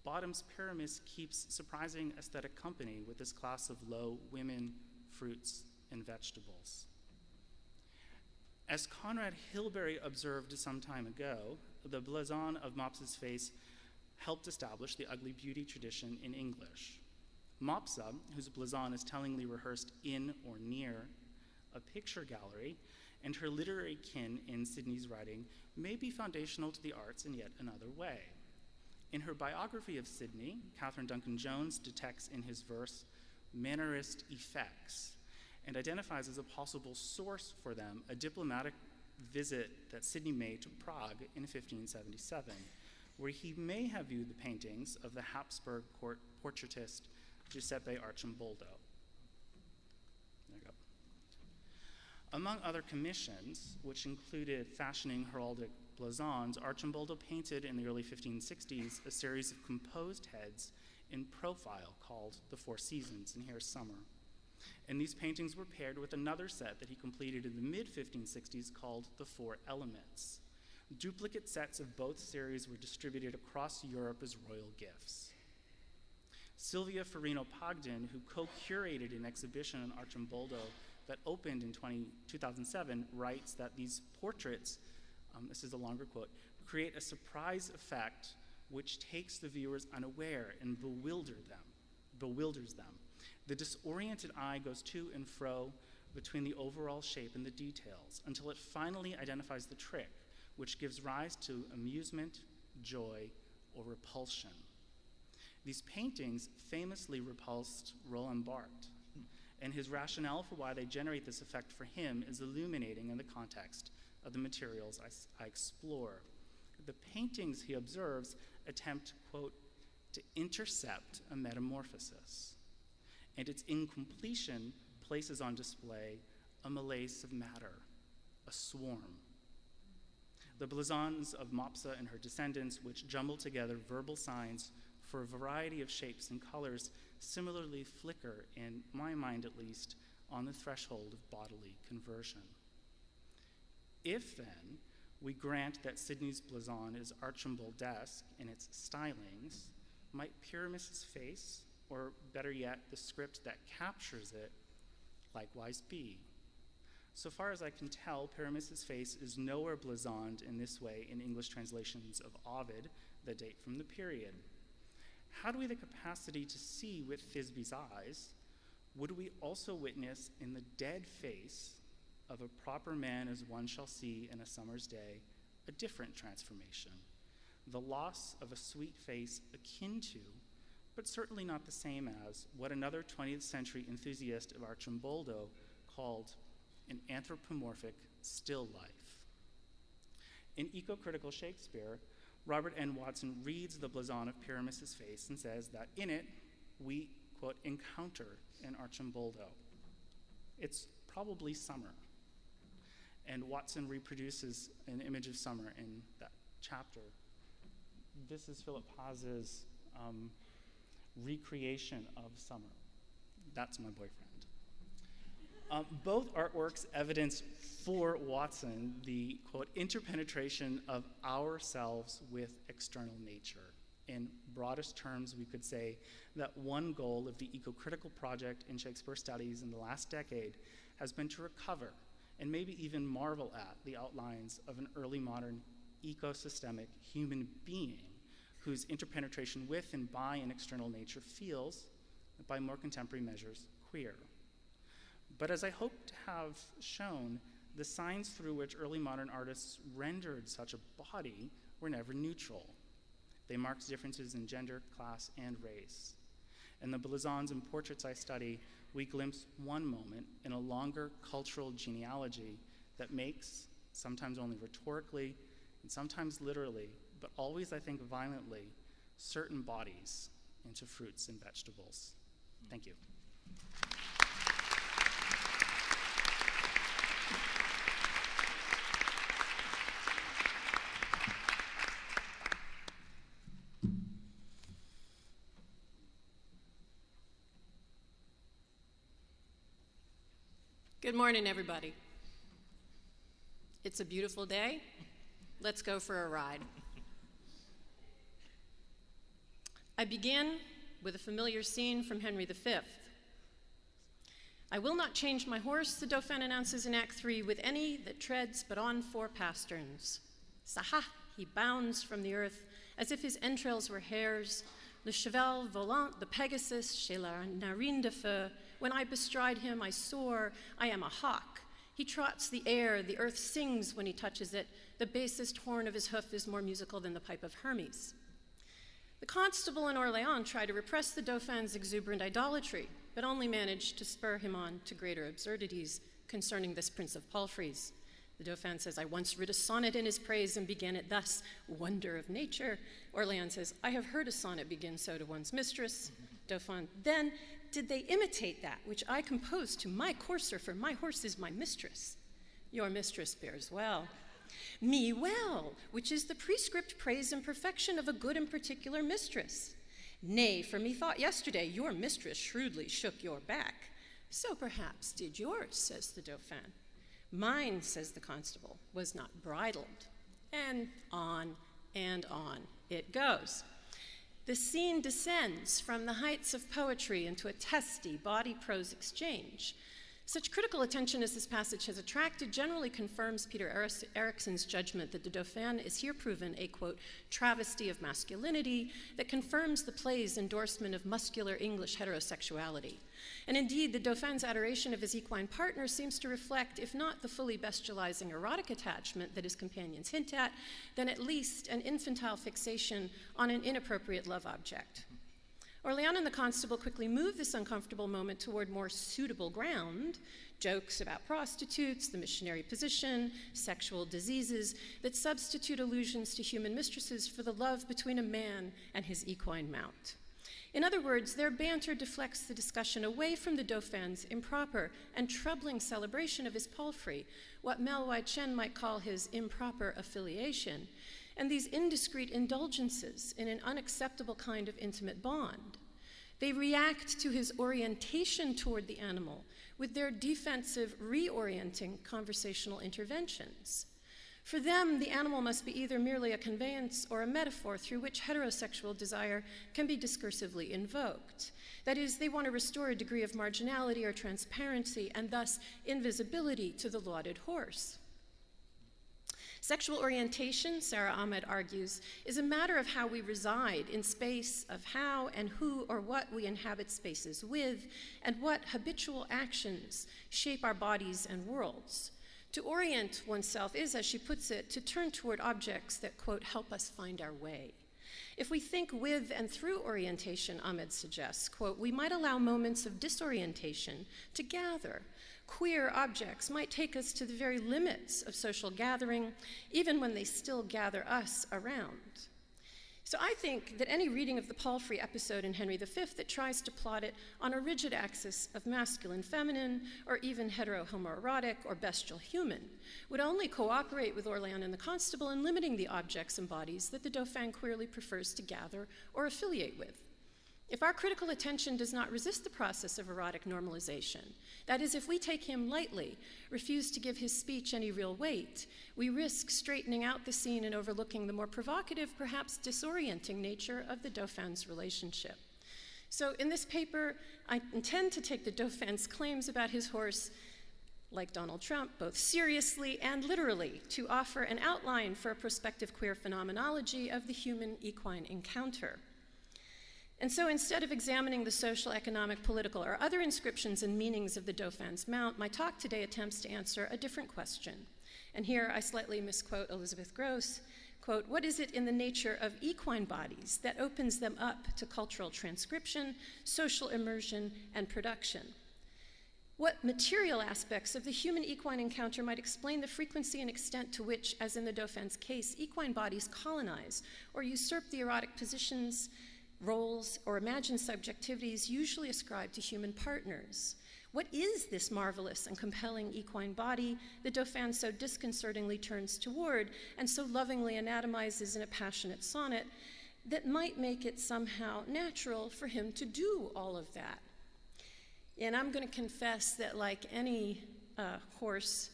Bottom's Pyramus keeps surprising aesthetic company with this class of low women, fruits, and vegetables. As Conrad Hilberry observed some time ago, the blason of Mops's face helped establish the ugly beauty tradition in English. Mopsa, whose blason is tellingly rehearsed in or near a picture gallery, and her literary kin in Sidney's writing may be foundational to the arts in yet another way. In her biography of Sidney, Catherine Duncan-Jones detects in his verse mannerist effects and identifies as a possible source for them a diplomatic visit that Sidney made to Prague in 1577, where he may have viewed the paintings of the Habsburg court portraitist Giuseppe Arcimboldo. There you go. Among other commissions, which included fashioning heraldic blasons, Arcimboldo painted in the early 1560s a series of composed heads in profile called the Four Seasons, and here's summer. And these paintings were paired with another set that he completed in the mid-1560s called the Four Elements. Duplicate sets of both series were distributed across Europe as royal gifts. Silvia Farino Pogden, who co-curated an exhibition on Arcimboldo that opened in 2007, writes that these portraits, this is a longer quote, create a surprise effect which takes the viewers unaware and bewilders them. The disoriented eye goes to and fro between the overall shape and the details until it finally identifies the trick, which gives rise to amusement, joy, or repulsion. These paintings famously repulsed Roland Barthes, and his rationale for why they generate this effect for him is illuminating in the context of the materials I explore. The paintings, he observes, attempt, quote, to intercept a metamorphosis, and its incompletion places on display a malaise of matter, a swarm. The blasons of Mopsa and her descendants, which jumble together verbal signs for a variety of shapes and colors, similarly flicker, in my mind at least, on the threshold of bodily conversion. If, then, we grant that Sidney's blason is Archimboldesque in its stylings, might Pyramus's face, or better yet, the script that captures it, likewise be? So far as I can tell, Pyramus's face is nowhere blasoned in this way in English translations of Ovid that date from the period. How do we have the capacity to see with Thisbe's eyes? Would we also witness in the dead face of a proper man as one shall see in a summer's day a different transformation, the loss of a sweet face akin to, but certainly not the same as, what another 20th century enthusiast of Arcimboldo called an anthropomorphic still life. In Eco-Critical Shakespeare, Robert N. Watson reads the blason of Pyramus's face and says that in it we, quote, encounter an Arcimboldo. It's probably summer. And Watson reproduces an image of summer in that chapter. This is Philip Paz's recreation of summer. That's my boyfriend. Both artworks evidence for Watson the, quote, interpenetration of ourselves with external nature. In broadest terms, we could say that one goal of the eco-critical project in Shakespeare studies in the last decade has been to recover and maybe even marvel at the outlines of an early modern ecosystemic human being whose interpenetration with and by an external nature feels, by more contemporary measures, queer. But as I hope to have shown, the signs through which early modern artists rendered such a body were never neutral. They marked differences in gender, class, and race. In the blasons and portraits I study, we glimpse one moment in a longer cultural genealogy that makes, sometimes only rhetorically, and sometimes literally, but always, I think, violently, certain bodies into fruits and vegetables. Thank you. Good morning, everybody. It's a beautiful day. Let's go for a ride. I begin with a familiar scene from Henry V. I will not change my horse, the Dauphin announces in Act 3, with any that treads but on 4 pasterns. Saha, he bounds from the earth as if his entrails were hares. Le cheval volant, the Pegasus, chez la narine de feu. When I bestride him, I soar. I am a hawk. He trots the air. The earth sings when he touches it. The basest horn of his hoof is more musical than the pipe of Hermes. The constable in Orléans tried to repress the Dauphin's exuberant idolatry, but only managed to spur him on to greater absurdities concerning this prince of palfreys. The Dauphin says, I once writ a sonnet in his praise and began it thus, wonder of nature. Orléans says, I have heard a sonnet begin so to one's mistress. Dauphin, then did they imitate that which I composed to my courser, for my horse is my mistress? Your mistress bears well. Me well, which is the prescript praise and perfection of a good and particular mistress. Nay, for methought yesterday your mistress shrewdly shook your back. So perhaps did yours, says the Dauphin. Mine, says the constable, was not bridled. And on it goes. The scene descends from the heights of poetry into a testy body-prose exchange. Such critical attention as this passage has attracted generally confirms Peter Erikson's judgment that the Dauphin is here proven a, quote, travesty of masculinity that confirms the play's endorsement of muscular English heterosexuality. And indeed, the Dauphin's adoration of his equine partner seems to reflect, if not the fully bestializing erotic attachment that his companions hint at, then at least an infantile fixation on an inappropriate love object. Orléans and the constable quickly move this uncomfortable moment toward more suitable ground, jokes about prostitutes, the missionary position, sexual diseases that substitute allusions to human mistresses for the love between a man and his equine mount. In other words, their banter deflects the discussion away from the Dauphin's improper and troubling celebration of his palfrey, what Mel Chen might call his improper affiliation, and these indiscreet indulgences in an unacceptable kind of intimate bond. They react to his orientation toward the animal with their defensive, reorienting conversational interventions. For them, the animal must be either merely a conveyance or a metaphor through which heterosexual desire can be discursively invoked. That is, they want to restore a degree of marginality or transparency and thus invisibility to the lauded horse. Sexual orientation, Sarah Ahmed argues, is a matter of how we reside in space, of how and who or what we inhabit spaces with, and what habitual actions shape our bodies and worlds. To orient oneself is, as she puts it, to turn toward objects that, quote, help us find our way. If we think with and through orientation, Ahmed suggests, quote, we might allow moments of disorientation to gather. Queer objects might take us to the very limits of social gathering, even when they still gather us around. So I think that any reading of the palfrey episode in Henry V that tries to plot it on a rigid axis of masculine-feminine, or even hetero-homoerotic or bestial-human, would only cooperate with Orléans and the constable in limiting the objects and bodies that the Dauphin queerly prefers to gather or affiliate with. If our critical attention does not resist the process of erotic normalization, that is, if we take him lightly, refuse to give his speech any real weight, we risk straightening out the scene and overlooking the more provocative, perhaps disorienting nature of the Dauphin's relationship. So in this paper, I intend to take the Dauphin's claims about his horse, like Donald Trump, both seriously and literally, to offer an outline for a prospective queer phenomenology of the human equine encounter. And so instead of examining the social, economic, political, or other inscriptions and meanings of the Dauphin's mount, my talk today attempts to answer a different question. And here I slightly misquote Elizabeth Gross, quote, what is it in the nature of equine bodies that opens them up to cultural transcription, social immersion, and production? What material aspects of the human-equine encounter might explain the frequency and extent to which, as in the Dauphin's case, equine bodies colonize or usurp the erotic positions, roles, or imagined subjectivities usually ascribed to human partners? What is this marvelous and compelling equine body the Dauphin so disconcertingly turns toward and so lovingly anatomizes in a passionate sonnet that might make it somehow natural for him to do all of that? And I'm going to confess that, like any horse.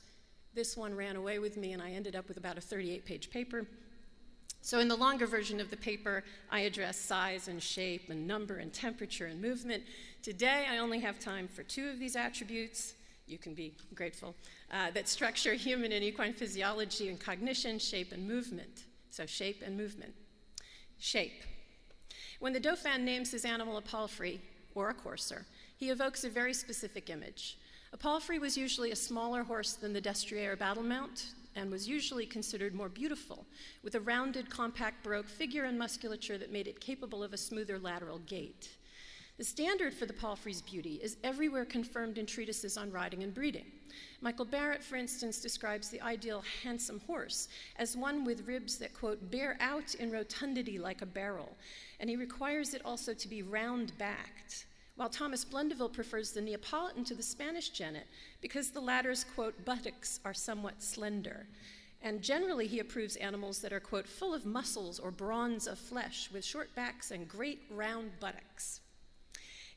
This one ran away with me, and I ended up with about a 38-page paper. So in the longer version of the paper, I address size and shape and number and temperature and movement. Today, I only have time for 2 of these attributes. You can be grateful, that structure human and equine physiology and cognition, shape and movement. So shape and movement. Shape. When the Dauphin names his animal a palfrey, or a courser, he evokes a very specific image. A palfrey was usually a smaller horse than the destrier battle mount, and was usually considered more beautiful, with a rounded, compact baroque figure and musculature that made it capable of a smoother lateral gait. The standard for the palfrey's beauty is everywhere confirmed in treatises on riding and breeding. Michael Barrett, for instance, describes the ideal handsome horse as one with ribs that, quote, bear out in rotundity like a barrel, and he requires it also to be round-backed, while Thomas Blundeville prefers the Neapolitan to the Spanish genet because the latter's, quote, buttocks are somewhat slender. And generally he approves animals that are, quote, full of muscles or brawns of flesh with short backs and great round buttocks.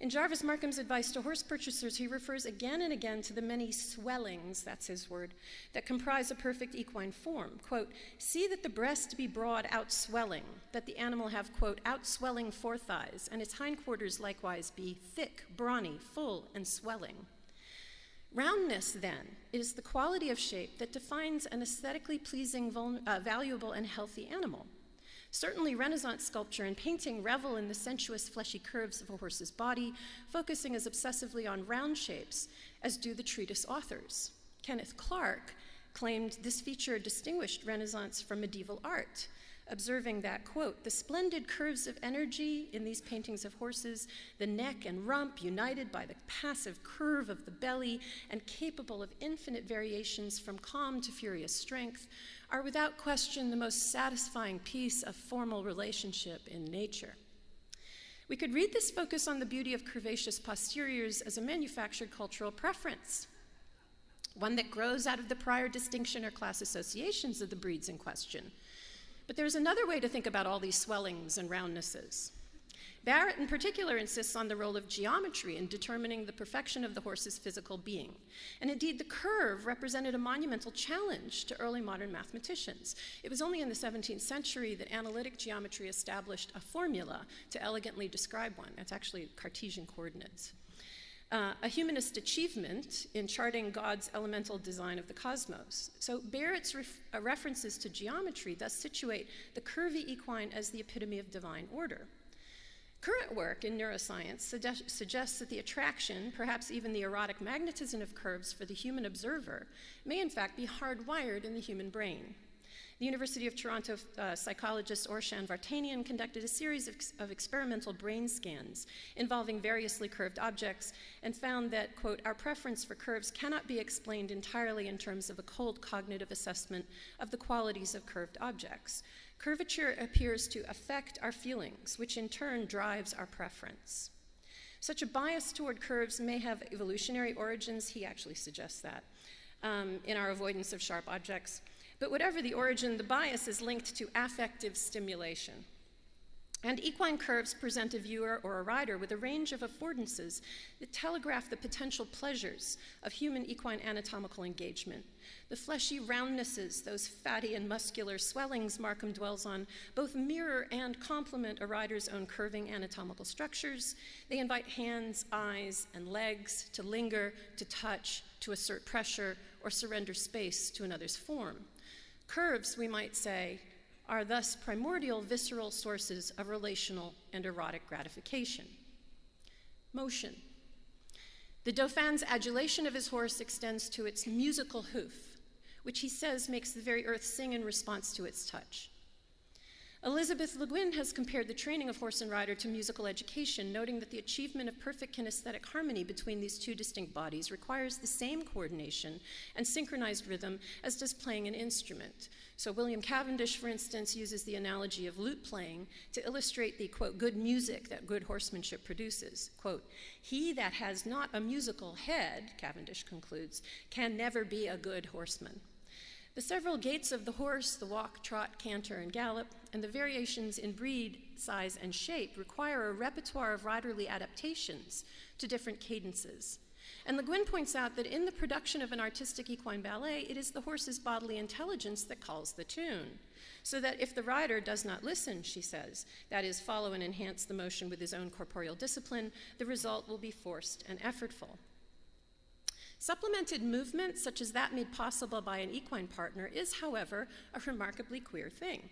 In Jarvis Markham's advice to horse purchasers, he refers again and again to the many swellings, that's his word, that comprise a perfect equine form. Quote, see that the breast be broad outswelling, that the animal have, quote, outswelling forethigh, and its hindquarters likewise be thick, brawny, full, and swelling. Roundness, then, is the quality of shape that defines an aesthetically pleasing, valuable, and healthy animal. Certainly, Renaissance sculpture and painting revel in the sensuous, fleshy curves of a horse's body, focusing as obsessively on round shapes as do the treatise authors. Kenneth Clark claimed this feature distinguished Renaissance from medieval art, observing that, quote, the splendid curves of energy in these paintings of horses, the neck and rump united by the passive curve of the belly and capable of infinite variations from calm to furious strength, are without question the most satisfying piece of formal relationship in nature. We could read this focus on the beauty of curvaceous posteriors as a manufactured cultural preference, one that grows out of the prior distinction or class associations of the breeds in question. But there's another way to think about all these swellings and roundnesses. Barrett, in particular, insists on the role of geometry in determining the perfection of the horse's physical being. And indeed, the curve represented a monumental challenge to early modern mathematicians. It was only in the 17th century that analytic geometry established a formula to elegantly describe one. That's actually Cartesian coordinates. A humanist achievement in charting God's elemental design of the cosmos. So Barrett's references to geometry thus situate the curvy equine as the epitome of divine order. Current work in neuroscience suggests that the attraction, perhaps even the erotic magnetism of curves for the human observer, may in fact be hardwired in the human brain. The University of Toronto psychologist Orshan Vartanian conducted a series of experimental brain scans involving variously curved objects and found that, quote, our preference for curves cannot be explained entirely in terms of a cold cognitive assessment of the qualities of curved objects. Curvature appears to affect our feelings, which in turn drives our preference. Such a bias toward curves may have evolutionary origins, he actually suggests that, in our avoidance of sharp objects. But whatever the origin, the bias is linked to affective stimulation. And equine curves present a viewer or a rider with a range of affordances that telegraph the potential pleasures of human equine anatomical engagement. The fleshy roundnesses, those fatty and muscular swellings Markham dwells on, both mirror and complement a rider's own curving anatomical structures. They invite hands, eyes, and legs to linger, to touch, to assert pressure, or surrender space to another's form. Curves, we might say, are thus primordial visceral sources of relational and erotic gratification. Motion. The Dauphin's adulation of his horse extends to its musical hoof, which he says makes the very earth sing in response to its touch. Elizabeth Le Guin has compared the training of horse and rider to musical education, noting that the achievement of perfect kinesthetic harmony between these two distinct bodies requires the same coordination and synchronized rhythm as does playing an instrument. So William Cavendish, for instance, uses the analogy of lute playing to illustrate the, quote, good music that good horsemanship produces. Quote, he that has not a musical head, Cavendish concludes, can never be a good horseman. The several gaits of the horse, the walk, trot, canter, and gallop, and the variations in breed, size, and shape require a repertoire of riderly adaptations to different cadences. And Le Guin points out that in the production of an artistic equine ballet, it is the horse's bodily intelligence that calls the tune. So that if the rider does not listen, she says, that is, follow and enhance the motion with his own corporeal discipline, the result will be forced and effortful. Supplemented movement, such as that made possible by an equine partner, is, however, a remarkably queer thing.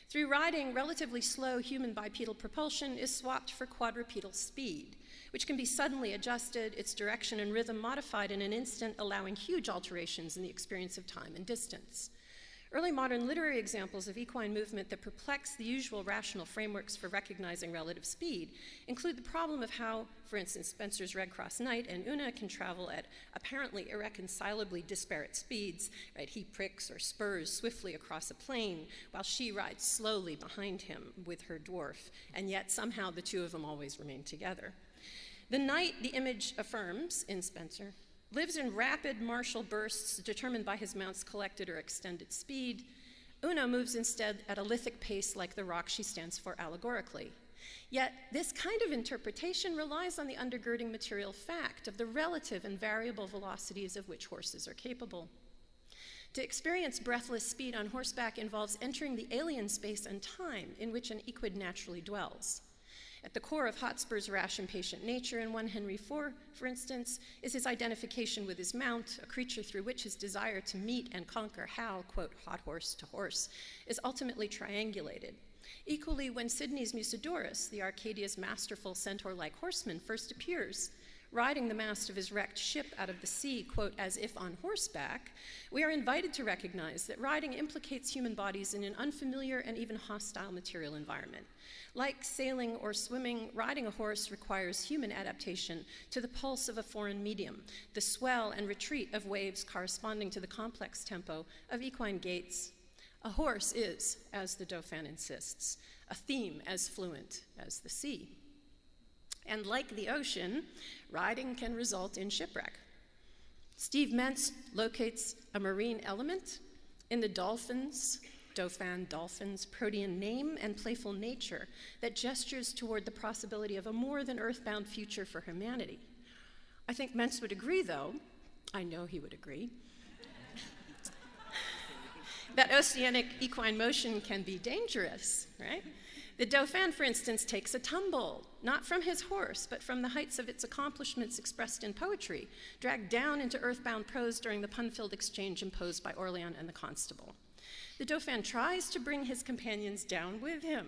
Through riding, relatively slow human bipedal propulsion is swapped for quadrupedal speed, which can be suddenly adjusted, its direction and rhythm modified in an instant, allowing huge alterations in the experience of time and distance. Early modern literary examples of equine movement that perplex the usual rational frameworks for recognizing relative speed include the problem of how, for instance, Spenser's Red Cross Knight and Una can travel at apparently irreconcilably disparate speeds. Right? He pricks or spurs swiftly across a plain while she rides slowly behind him with her dwarf, and yet somehow the two of them always remain together. The knight, the image affirms in Spenser, lives in rapid martial bursts determined by his mount's collected or extended speed. Una moves instead at a lithic pace like the rock she stands for allegorically. Yet this kind of interpretation relies on the undergirding material fact of the relative and variable velocities of which horses are capable. To experience breathless speed on horseback involves entering the alien space and time in which an equid naturally dwells. At the core of Hotspur's rash, impatient nature in 1 Henry IV, for instance, is his identification with his mount, a creature through which his desire to meet and conquer how, quote, hot horse to horse, is ultimately triangulated. Equally, when Sidney's Musidorus, the Arcadia's masterful centaur-like horseman, first appears, riding the mast of his wrecked ship out of the sea, quote, as if on horseback, we are invited to recognize that riding implicates human bodies in an unfamiliar and even hostile material environment. Like sailing or swimming, riding a horse requires human adaptation to the pulse of a foreign medium, the swell and retreat of waves corresponding to the complex tempo of equine gaits. A horse is, as the Dauphin insists, a theme as fluent as the sea. And like the ocean, riding can result in shipwreck. Steve Mentz locates a marine element in the Dauphin dolphin's protean name and playful nature that gestures toward the possibility of a more than earthbound future for humanity. I think Mentz would agree, though, I know he would agree, that oceanic equine motion can be dangerous, right? The Dauphin, for instance, takes a tumble, not from his horse, but from the heights of its accomplishments expressed in poetry, dragged down into earthbound prose during the pun-filled exchange imposed by Orleans and the Constable. The Dauphin tries to bring his companions down with him.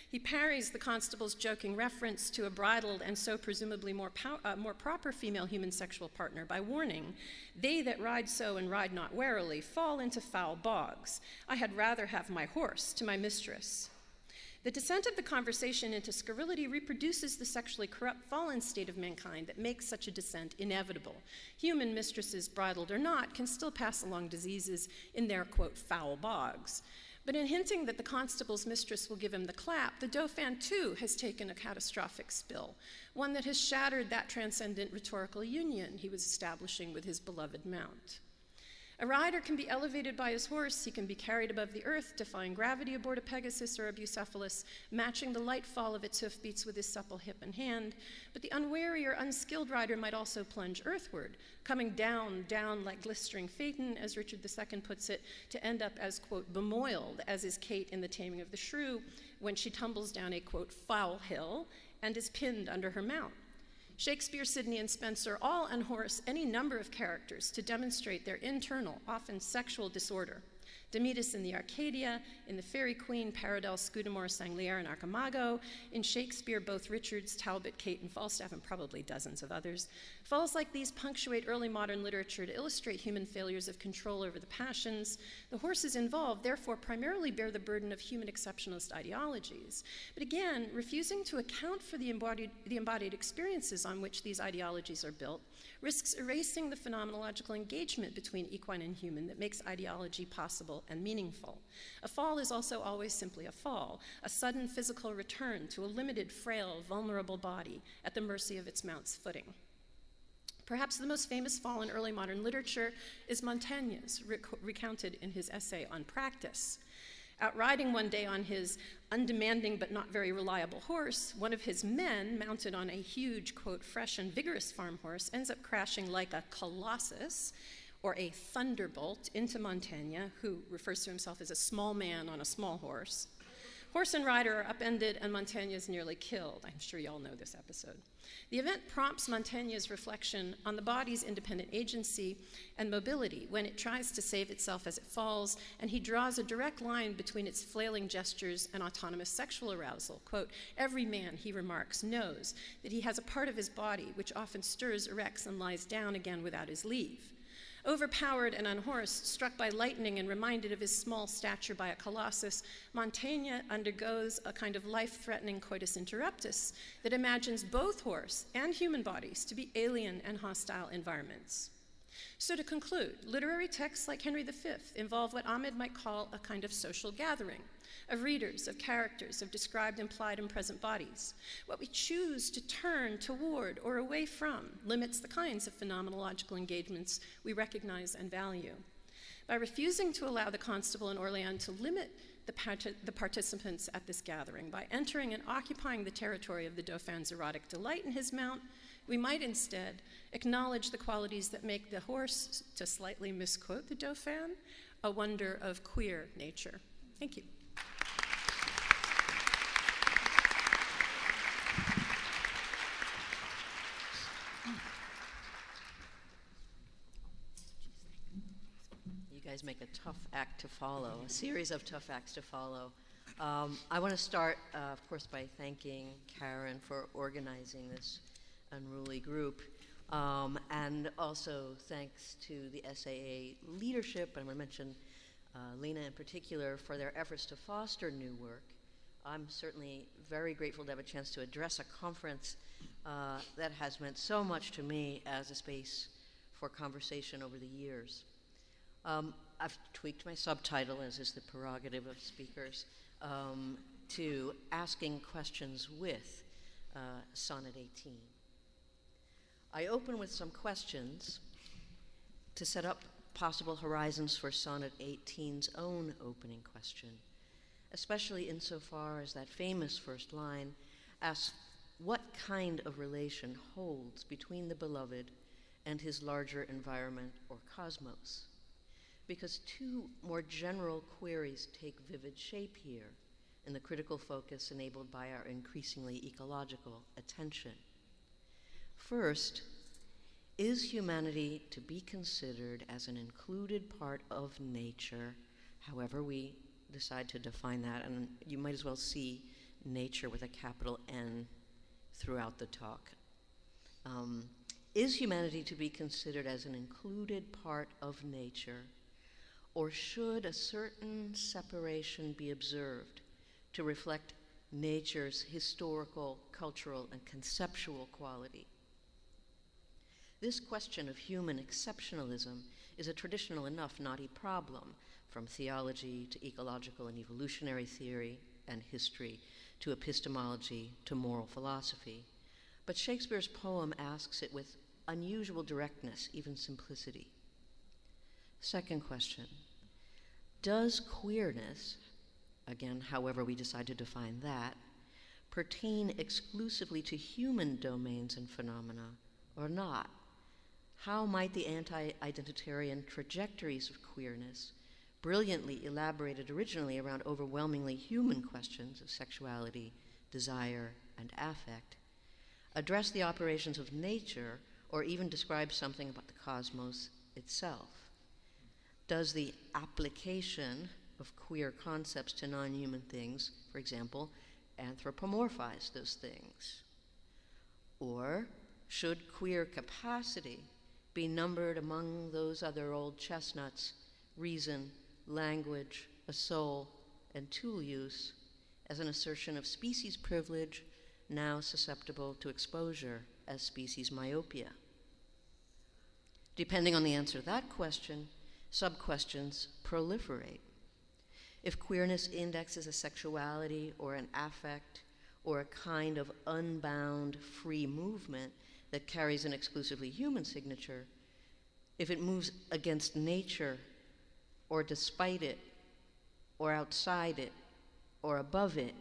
He parries the Constable's joking reference to a bridled and so presumably more proper female human sexual partner by warning, "They that ride so and ride not warily fall into foul bogs. I had rather have my horse to my mistress." The descent of the conversation into scurrility reproduces the sexually corrupt fallen state of mankind that makes such a descent inevitable. Human mistresses, bridled or not, can still pass along diseases in their, quote, foul bogs. But in hinting that the Constable's mistress will give him the clap, the Dauphin, too, has taken a catastrophic spill, one that has shattered that transcendent rhetorical union he was establishing with his beloved mount. A rider can be elevated by his horse, he can be carried above the earth, defying gravity aboard a Pegasus or a Bucephalus, matching the light fall of its hoofbeats with his supple hip and hand, but the unwary or unskilled rider might also plunge earthward, coming down like glistering phaeton, as Richard II puts it, to end up as, quote, bemoiled, as is Kate in The Taming of the Shrew, when she tumbles down a, quote, foul hill and is pinned under her mount. Shakespeare, Sidney, and Spenser all unhorse any number of characters to demonstrate their internal, often sexual disorder. Demetus in the Arcadia, in the Fairy Queen, Paradelle, Scudamore, Sanglier, and Archimago, in Shakespeare, both Richards, Talbot, Kate, and Falstaff, and probably dozens of others. Falls like these punctuate early modern literature to illustrate human failures of control over the passions. The horses involved, therefore, primarily bear the burden of human exceptionalist ideologies. But again, refusing to account for the embodied experiences on which these ideologies are built risks erasing the phenomenological engagement between equine and human that makes ideology possible and meaningful. A fall is also always simply a fall, a sudden physical return to a limited, frail, vulnerable body at the mercy of its mount's footing. Perhaps the most famous fall in early modern literature is Montaigne's, recounted in his essay on practice. Out riding one day on his undemanding but not very reliable horse, one of his men, mounted on a huge, quote, fresh and vigorous farm horse, ends up crashing like a colossus or a thunderbolt into Mantegna, who refers to himself as a small man on a small horse. Horse and rider are upended, and Mantegna is nearly killed. I'm sure you all know this episode. The event prompts Mantegna's reflection on the body's independent agency and mobility when it tries to save itself as it falls, and he draws a direct line between its flailing gestures and autonomous sexual arousal. Quote, "Every man," he remarks, "knows that he has a part of his body which often stirs, erects, and lies down again without his leave." Overpowered and unhorsed, struck by lightning and reminded of his small stature by a colossus, Mantegna undergoes a kind of life-threatening coitus interruptus that imagines both horse and human bodies to be alien and hostile environments. So to conclude, literary texts like Henry V involve what Ahmed might call a kind of social gathering of readers, of characters, of described, implied, and present bodies. What we choose to turn toward or away from limits the kinds of phenomenological engagements we recognize and value. By refusing to allow the constable in Orléans to limit the participants at this gathering, by entering and occupying the territory of the Dauphin's erotic delight in his mount, we might instead acknowledge the qualities that make the horse, to slightly misquote the Dauphin, a wonder of queer nature. Thank you. You guys make a tough act to follow, a series of tough acts to follow. I want to start, of course, by thanking Karen for organizing this unruly group, and also thanks to the SAA leadership, and I want to mention Lena in particular, for their efforts to foster new work. I'm certainly very grateful to have a chance to address a conference that has meant so much to me as a space for conversation over the years. I've tweaked my subtitle, as is the prerogative of speakers, to Asking Questions with Sonnet 18. I open with some questions to set up possible horizons for Sonnet 18's own opening question, especially insofar as that famous first line asks what kind of relation holds between the beloved and his larger environment or cosmos. Because two more general queries take vivid shape here in the critical focus enabled by our increasingly ecological attention. First, is humanity to be considered as an included part of nature, however we decide to define that? And you might as well see nature with a capital N throughout the talk. Is humanity to be considered as an included part of nature, or should a certain separation be observed to reflect nature's historical, cultural, and conceptual quality? This question of human exceptionalism is a traditional enough knotty problem, from theology to ecological and evolutionary theory and history to epistemology to moral philosophy. But Shakespeare's poem asks it with unusual directness, even simplicity. Second question, does queerness, again, however we decide to define that, pertain exclusively to human domains and phenomena or not? How might the anti-identitarian trajectories of queerness, brilliantly elaborated originally around overwhelmingly human questions of sexuality, desire, and affect, address the operations of nature or even describe something about the cosmos itself? Does the application of queer concepts to non-human things, for example, anthropomorphize those things? Or should queer capacity be numbered among those other old chestnuts, reason, language, a soul, and tool use, as an assertion of species privilege now susceptible to exposure as species myopia? Depending on the answer to that question, sub-questions proliferate. If queerness indexes a sexuality or an affect or a kind of unbound free movement that carries an exclusively human signature, if it moves against nature or despite it or outside it, or above it,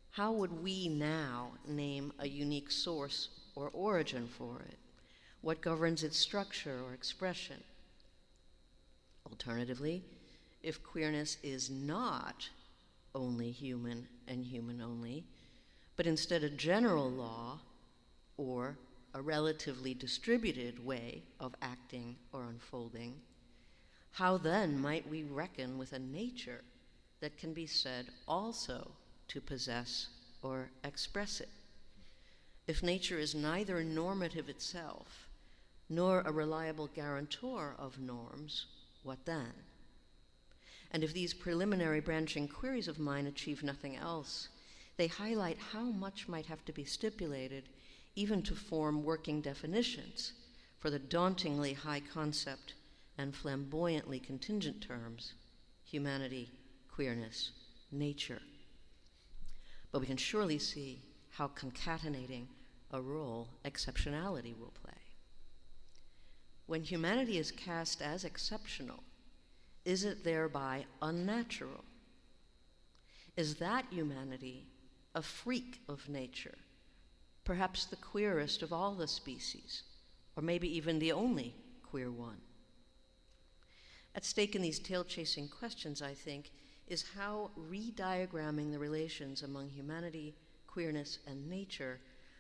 how would we now name a unique source or origin for it? What governs its structure or expression? Alternatively, if queerness is not only human and human only, but instead a general law or a relatively distributed way of acting or unfolding, how then might we reckon with a nature that can be said also to possess or express it? If nature is neither normative itself, nor a reliable guarantor of norms, what then? And if these preliminary branching queries of mine achieve nothing else, they highlight how much might have to be stipulated even to form working definitions for the dauntingly high concept and flamboyantly contingent terms, humanity, queerness, nature. But we can surely see how concatenating a role exceptionality will play. When humanity is cast as exceptional, is it thereby unnatural? Is that humanity a freak of nature, perhaps the queerest of all the species, or maybe even the only queer one? At stake in these tail-chasing questions, I think, is how rediagramming the relations among humanity, queerness, and nature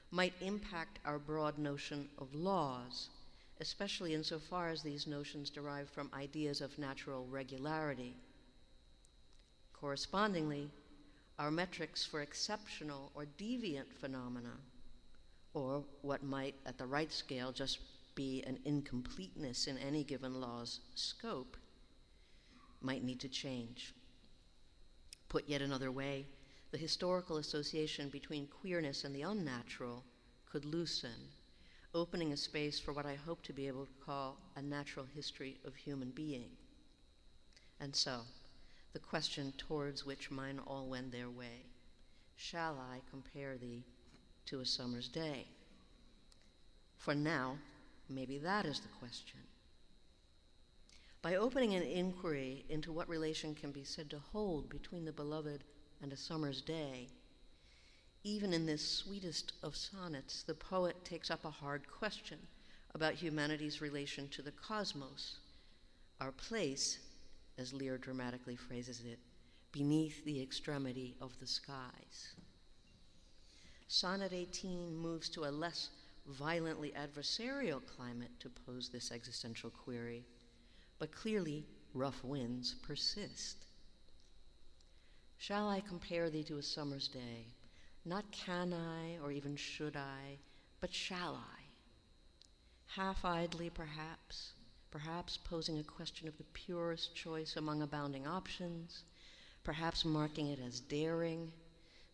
might impact our broad notion of laws, especially insofar as these notions derive from ideas of natural regularity. Correspondingly, our metrics for exceptional or deviant phenomena, or what might, at the right scale, just be an incompleteness in any given law's scope, might need to change. Put yet another way, the historical association between queerness and the unnatural could loosen, opening a space for what I hope to be able to call a natural history of human being. And so, the question towards which mine all wend their way, shall I compare thee to a summer's day? For now, maybe that is the question. By opening an inquiry into what relation can be said to hold between the beloved and a summer's day, even in this sweetest of sonnets, the poet takes up a hard question about humanity's relation to the cosmos, our place, as Lear dramatically phrases it, beneath the extremity of the skies. Sonnet 18 moves to a less violently adversarial climate to pose this existential query, but clearly rough winds persist. Shall I compare thee to a summer's day? Not can I, or even should I, but shall I? Half-idly, perhaps posing a question of the purest choice among abounding options, perhaps marking it as daring,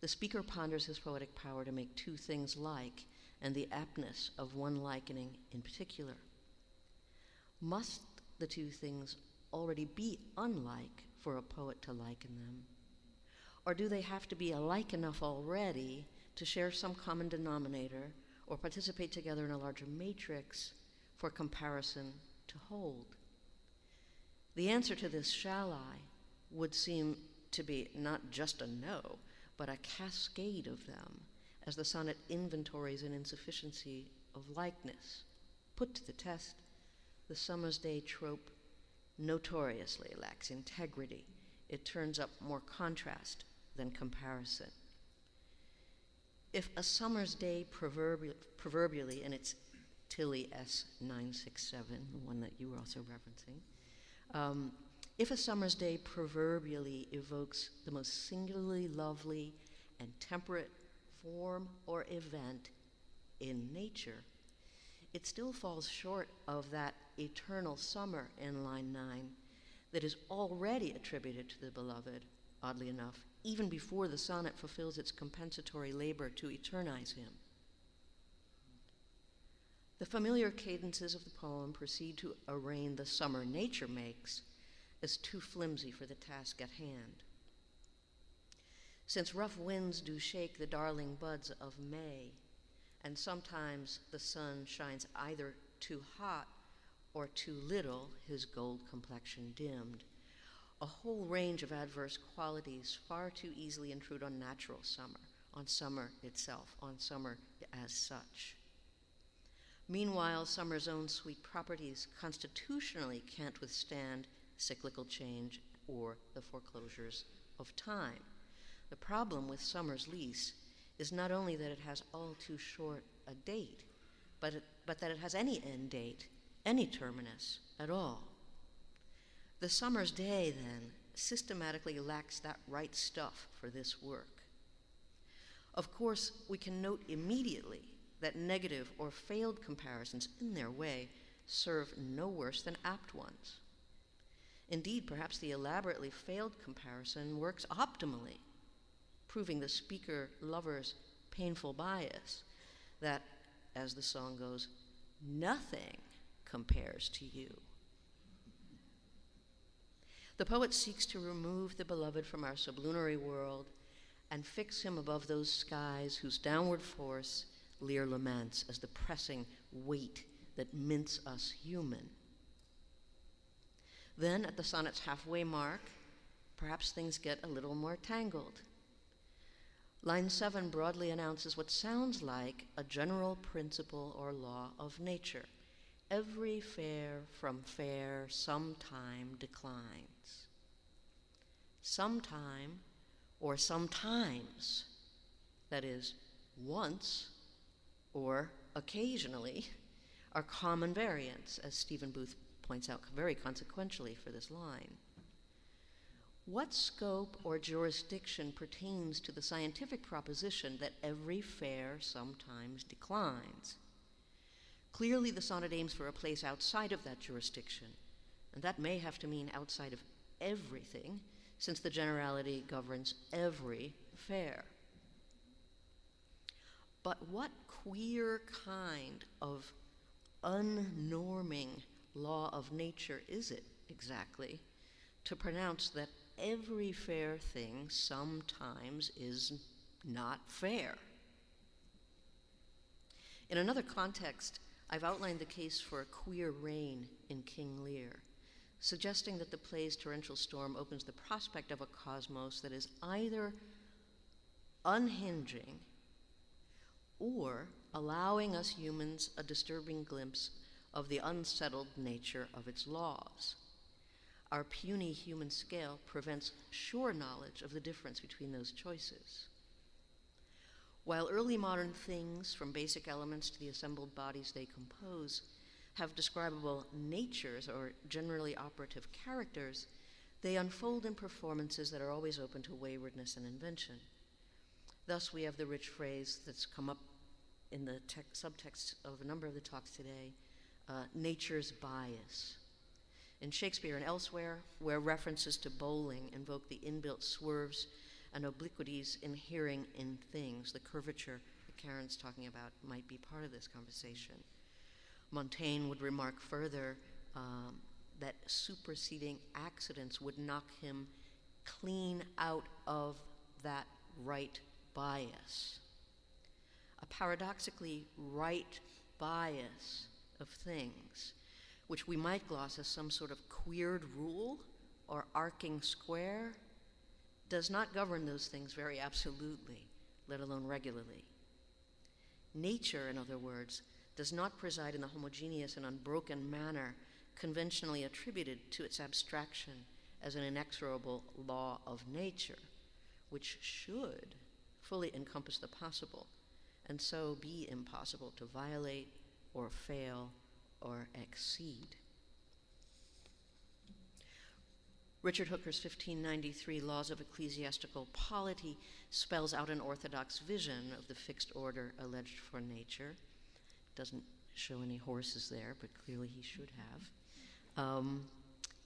the speaker ponders his poetic power to make two things like, and the aptness of one likening in particular. Must the two things already be unlike for a poet to liken them? Or do they have to be alike enough already to share some common denominator or participate together in a larger matrix for comparison to hold? The answer to this shall I would seem to be not just a no, but a cascade of them, as the sonnet inventories an insufficiency of likeness. Put to the test, the summer's day trope notoriously lacks integrity. It turns up more contrast than comparison. If a summer's day proverbially, and it's Tilly S967, the one that you were also referencing, if a summer's day proverbially evokes the most singularly lovely and temperate form or event in nature, it still falls short of that eternal summer in line 9 that is already attributed to the beloved, oddly enough, even before the sonnet fulfills its compensatory labor to eternize him. The familiar cadences of the poem proceed to arraign the summer nature makes as too flimsy for the task at hand. Since rough winds do shake the darling buds of May, and sometimes the sun shines either too hot or too little, his gold complexion dimmed, a whole range of adverse qualities far too easily intrude on natural summer, on summer itself, on summer as such. Meanwhile, summer's own sweet properties constitutionally can't withstand cyclical change or the foreclosures of time. The problem with summer's lease is not only that it has all too short a date, but that it has any end date, any terminus at all. The summer's day, then, systematically lacks that right stuff for this work. Of course, we can note immediately that negative or failed comparisons, in their way, serve no worse than apt ones. Indeed, perhaps the elaborately failed comparison works optimally, proving the speaker-lover's painful bias that, as the song goes, nothing compares to you. The poet seeks to remove the beloved from our sublunary world and fix him above those skies whose downward force Lear laments as the pressing weight that mints us human. Then, at the sonnet's halfway mark, perhaps things get a little more tangled. Line 7 broadly announces what sounds like a general principle or law of nature. Every fair from fair sometime declines. Sometime or sometimes, that is, once or occasionally, are common variants, as Stephen Booth points out very consequentially for this line. What scope or jurisdiction pertains to the scientific proposition that every fair sometimes declines? Clearly, the sonnet aims for a place outside of that jurisdiction, and that may have to mean outside of everything, since the generality governs every fair. But what queer kind of unnorming law of nature is it, exactly, to pronounce that every fair thing sometimes is not fair? In another context, I've outlined the case for a queer rain in King Lear, suggesting that the play's torrential storm opens the prospect of a cosmos that is either unhinging or allowing us humans a disturbing glimpse of the unsettled nature of its laws. Our puny human scale prevents sure knowledge of the difference between those choices. While early modern things, from basic elements to the assembled bodies they compose, have describable natures or generally operative characters, they unfold in performances that are always open to waywardness and invention. Thus, we have the rich phrase that's come up in the subtext of a number of the talks today, nature's bias. In Shakespeare and elsewhere, where references to bowling invoke the inbuilt swerves and obliquities inhering in things, the curvature that Karen's talking about might be part of this conversation. Montaigne would remark further that superseding accidents would knock him clean out of that right bias. A paradoxically right bias of things, which we might gloss as some sort of queered rule or arcing square, does not govern those things very absolutely, let alone regularly. Nature, in other words, does not preside in the homogeneous and unbroken manner conventionally attributed to its abstraction as an inexorable law of nature, which should fully encompass the possible, and so be impossible to violate or fail or exceed. Richard Hooker's 1593 Laws of Ecclesiastical Polity spells out an orthodox vision of the fixed order alleged for nature. Doesn't show any horses there, but clearly he should have.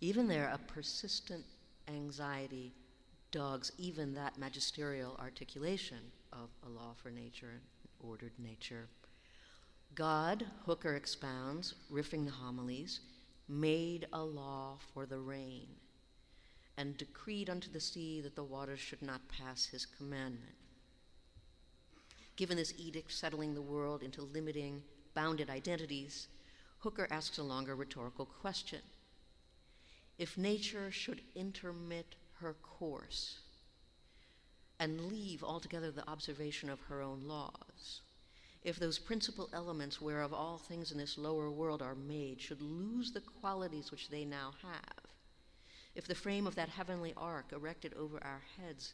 Even there, a persistent anxiety dogs even that magisterial articulation of a law for nature and ordered nature. God, Hooker expounds, riffing the homilies, made a law for the rain and decreed unto the sea that the waters should not pass his commandment. Given this edict settling the world into limiting, bounded identities, Hooker asks a longer rhetorical question. if nature should intermit her course and leave altogether the observation of her own laws, if those principal elements whereof all things in this lower world are made should lose the qualities which they now have, if the frame of that heavenly ark erected over our heads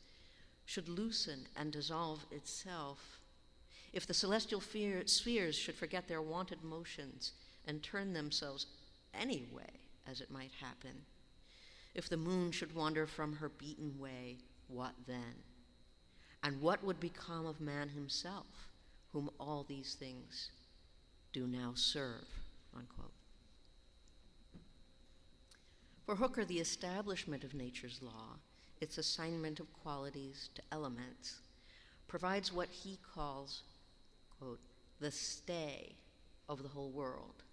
should loosen and dissolve itself, if the celestial spheres should forget their wonted motions and turn themselves any way as it might happen, if the moon should wander from her beaten way, what then? And what would become of man himself, whom all these things do now serve, unquote. For Hooker, the establishment of nature's law, its assignment of qualities to elements, provides what he calls, quote, the stay of the whole world.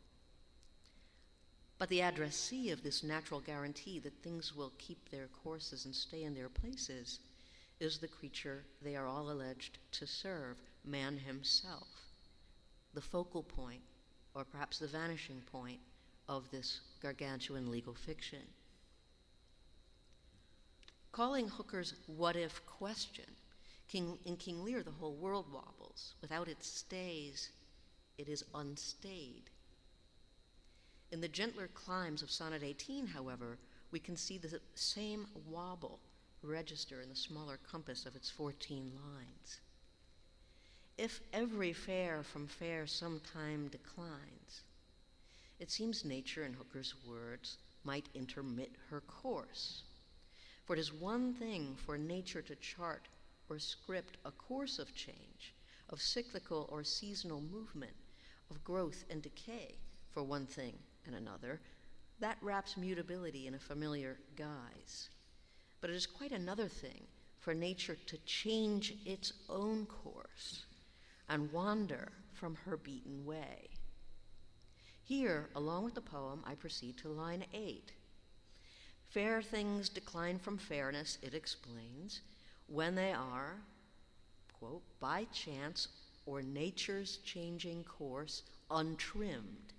But the addressee of this natural guarantee that things will keep their courses and stay in their places is the creature they are all alleged to serve, man himself, the focal point, or perhaps the vanishing point, of this gargantuan legal fiction. Calling Hooker's what-if question, in King Lear the whole world wobbles. Without its stays, it is unstayed. In the gentler climes of Sonnet 18, however, we can see the same wobble register in the smaller compass of its 14 lines. If every fair from fair sometime declines, it seems nature, in Hooker's words, might intermit her course. For it is one thing for nature to chart or script a course of change, of cyclical or seasonal movement, of growth and decay for one thing and another. That wraps mutability in a familiar guise. But it is quite another thing for nature to change its own course and wander from her beaten way. Here, along with the poem, I proceed to line 8. Fair things decline from fairness, it explains, when they are, quote, by chance or nature's changing course, untrimmed.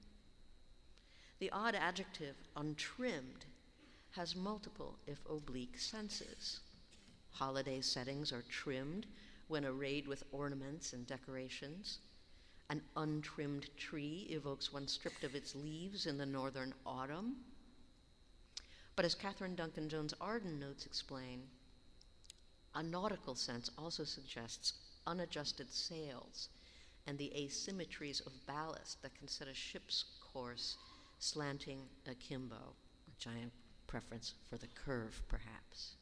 The odd adjective, untrimmed, has multiple, if oblique, senses. Holiday settings are trimmed when arrayed with ornaments and decorations. An untrimmed tree evokes one stripped of its leaves in the northern autumn. But as Catherine Duncan Jones Arden notes explain, a nautical sense also suggests unadjusted sails and the asymmetries of ballast that can set a ship's course slanting akimbo, a giant preference for the curve, perhaps.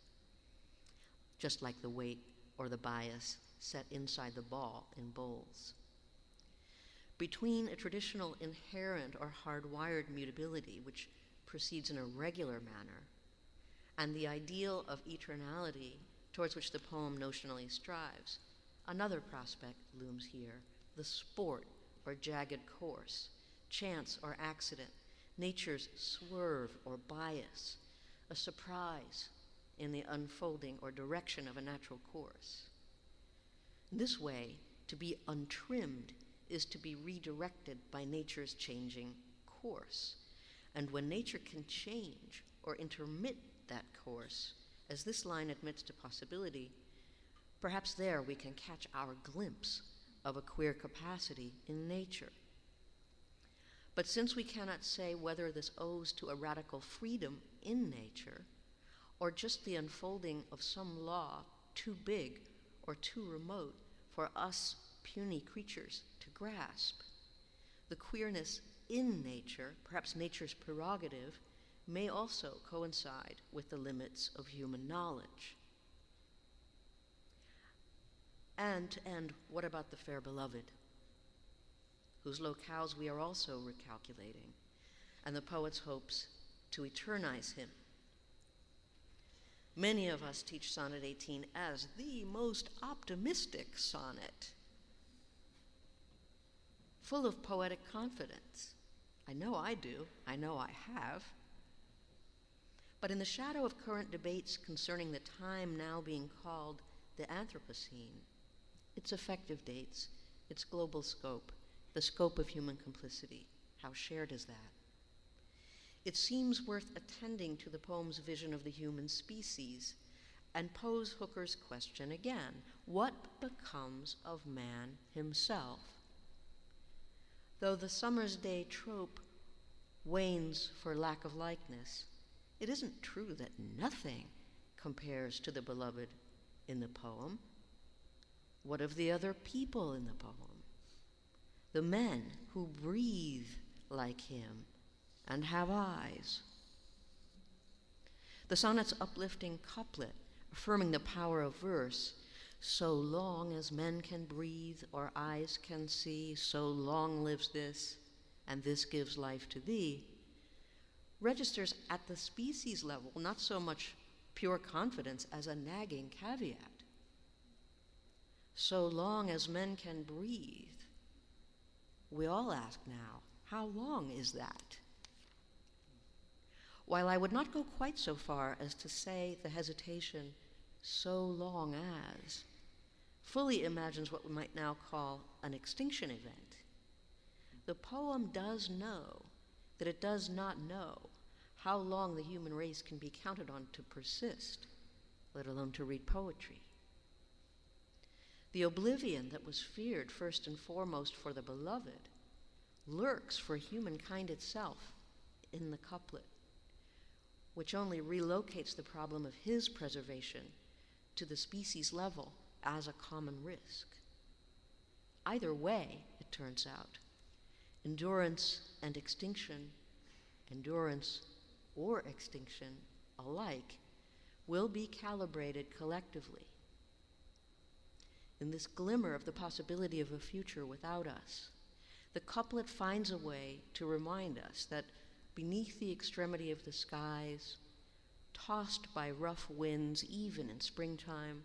Just like the weight or the bias set inside the ball in bowls. Between a traditional inherent or hardwired mutability, which proceeds in a regular manner, and the ideal of eternality towards which the poem notionally strives, another prospect looms here, the sport or jagged course, chance or accident, nature's swerve or bias, a surprise in the unfolding or direction of a natural course. In this way, to be untrimmed is to be redirected by nature's changing course. And when nature can change or intermit that course, as this line admits to possibility, perhaps there we can catch our glimpse of a queer capacity in nature. But since we cannot say whether this owes to a radical freedom in nature, or just the unfolding of some law too big or too remote for us puny creatures to grasp, the queerness in nature, perhaps nature's prerogative, may also coincide with the limits of human knowledge. And to end, what about the fair beloved, whose locales we are also recalculating, and the poet's hopes to eternize him? Many of us teach Sonnet 18 as the most optimistic sonnet, full of poetic confidence. I know I do. I know I have. But in the shadow of current debates concerning the time now being called the Anthropocene, its effective dates, its global scope, the scope of human complicity, how shared is that? it seems worth attending to the poem's vision of the human species and pose Hooker's question again: what becomes of man himself? Though the summer's day trope wanes for lack of likeness, it isn't true that nothing compares to the beloved in the poem. What of the other people in the poem? The men who breathe like him and have eyes. The sonnet's uplifting couplet, affirming the power of verse, so long as men can breathe or eyes can see, so long lives this, and this gives life to thee, registers at the species level not so much pure confidence as a nagging caveat. So long as men can breathe. We all ask now, how long is that? While I would not go quite so far as to say the hesitation, so long as, fully imagines what we might now call an extinction event, the poem does know that it does not know how long the human race can be counted on to persist, let alone to read poetry. The oblivion that was feared first and foremost for the beloved lurks for humankind itself in the couplet, which only relocates the problem of his preservation to the species level as a common risk. Either way, it turns out, endurance and extinction, endurance or extinction alike, will be calibrated collectively. In this glimmer of the possibility of a future without us, the couplet finds a way to remind us that beneath the extremity of the skies, tossed by rough winds even in springtime,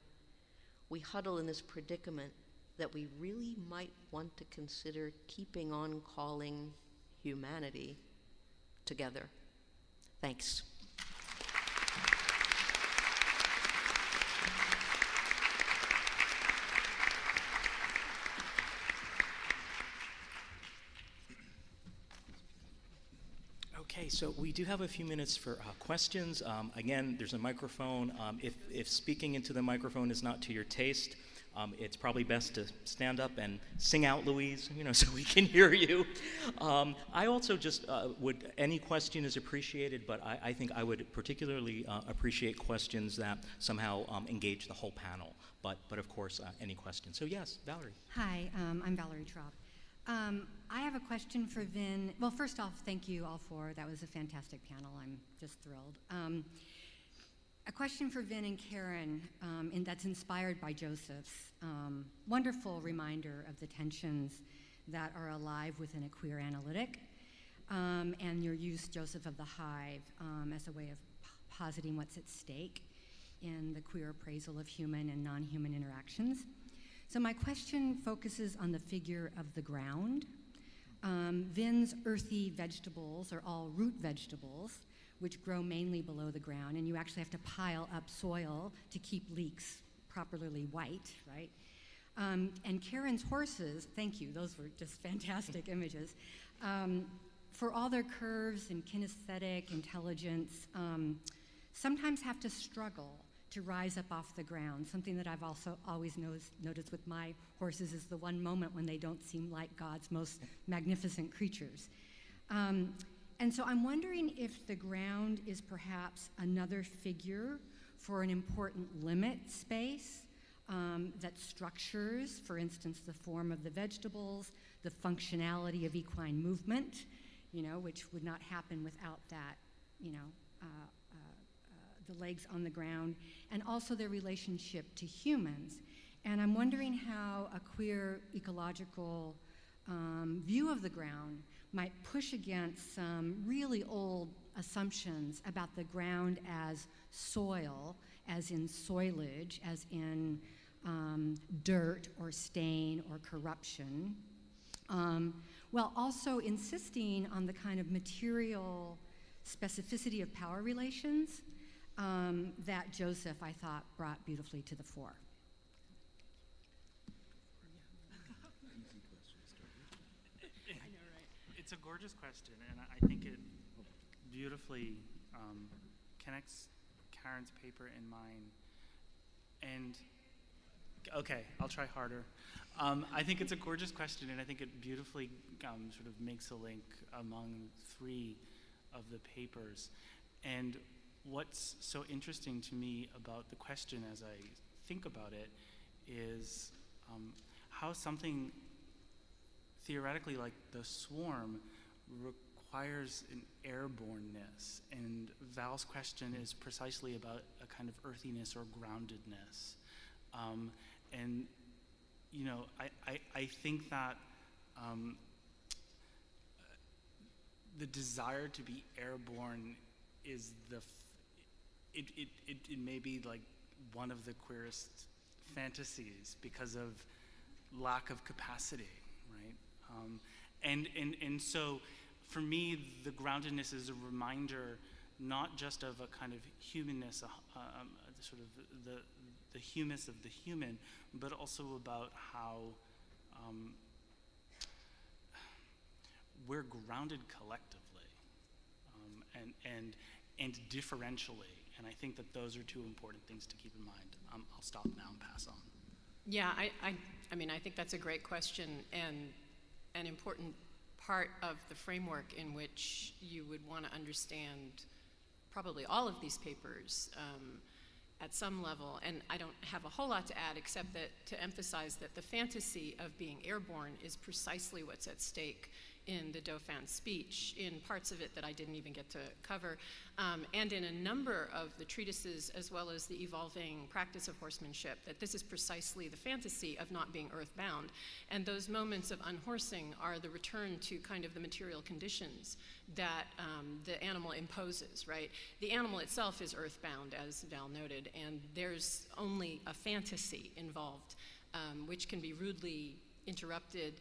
we huddle in this predicament that we really might want to consider keeping on calling humanity together. Thanks. Okay, so we do have a few minutes for questions. Again, there's a microphone. If speaking into the microphone is not to your taste, it's probably best to stand up and sing out, Louise, so we can hear you. I also just any question is appreciated, but I think I would particularly appreciate questions that somehow engage the whole panel. But of course, any questions. So yes, Valerie. Hi, I'm Valerie Traub. I have a question for Vin. Well, first off, thank you all four. That was a fantastic panel. I'm just thrilled. A question for Vin and Karen, and that's inspired by Joseph's wonderful reminder of the tensions that are alive within a queer analytic, and your use, Joseph, of the hive as a way of positing what's at stake in the queer appraisal of human and non-human interactions. So my question focuses on the figure of the ground. Vin's earthy vegetables are all root vegetables, which grow mainly below the ground, and you actually have to pile up soil to keep leeks properly white, right? And Karen's horses, thank you, those were just fantastic images. For all their curves and kinesthetic intelligence, sometimes have to struggle to rise up off the ground. Something that I've also always noticed with my horses is the one moment when they don't seem like God's most magnificent creatures. And so I'm wondering if the ground is perhaps another figure for an important limit space that structures, for instance, the form of the vegetables, the functionality of equine movement, which would not happen without that, the legs on the ground, and also their relationship to humans. And I'm wondering how a queer ecological view of the ground might push against some really old assumptions about the ground as soil, as in soilage, as in dirt or stain or corruption, while also insisting on the kind of material specificity of power relations that Joseph, I thought, brought beautifully to the fore. It's a gorgeous question, and I think it beautifully connects Karen's paper and mine. And, okay, I'll try harder. I think it's a gorgeous question, and I think it beautifully sort of makes a link among 3 of the papers. And what's so interesting to me about the question as I think about it is how something theoretically like the swarm requires an airborneness, and Val's question is precisely about a kind of earthiness or groundedness. And you know, I think that the desire to be airborne is it may be like one of the queerest fantasies because of lack of capacity, right? And so for me, the groundedness is a reminder not just of a kind of humanness, sort of the humus of the human, but also about how we're grounded collectively and differentially. And I think that those are 2 important things to keep in mind. I'll stop now and pass on. Yeah, I mean, I think that's a great question and an important part of the framework in which you would want to understand probably all of these papers at some level. And I don't have a whole lot to add except that to emphasize that the fantasy of being airborne is precisely what's at stake in the Dauphin's speech, in parts of it that I didn't even get to cover, and in a number of the treatises, as well as the evolving practice of horsemanship, that this is precisely the fantasy of not being earthbound. And those moments of unhorsing are the return to kind of the material conditions that the animal imposes, right? The animal itself is earthbound, as Val noted, and there's only a fantasy involved, which can be rudely interrupted,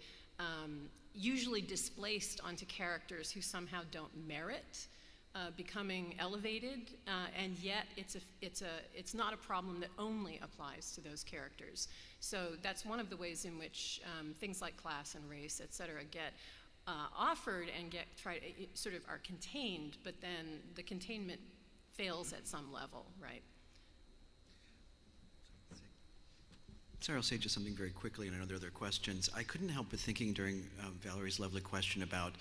usually displaced onto characters who somehow don't merit becoming elevated, and yet it's not a problem that only applies to those characters. So that's one of the ways in which things like class and race, et cetera, get offered and sort of are contained, but then the containment fails at some level, right? Sorry, I'll say just something very quickly, and I know there are other questions. I couldn't help but thinking during Valerie's lovely question about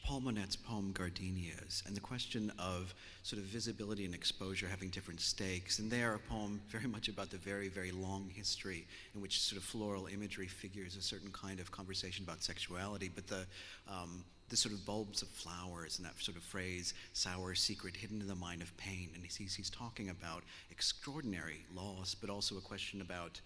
Paul Monet's poem Gardenias, and the question of sort of visibility and exposure having different stakes. And there, a poem very much about the very, very long history in which sort of floral imagery figures a certain kind of conversation about sexuality, but the sort of bulbs of flowers and that sort of phrase, sour secret hidden in the mine of pain. And he's talking about extraordinary loss, but also a question about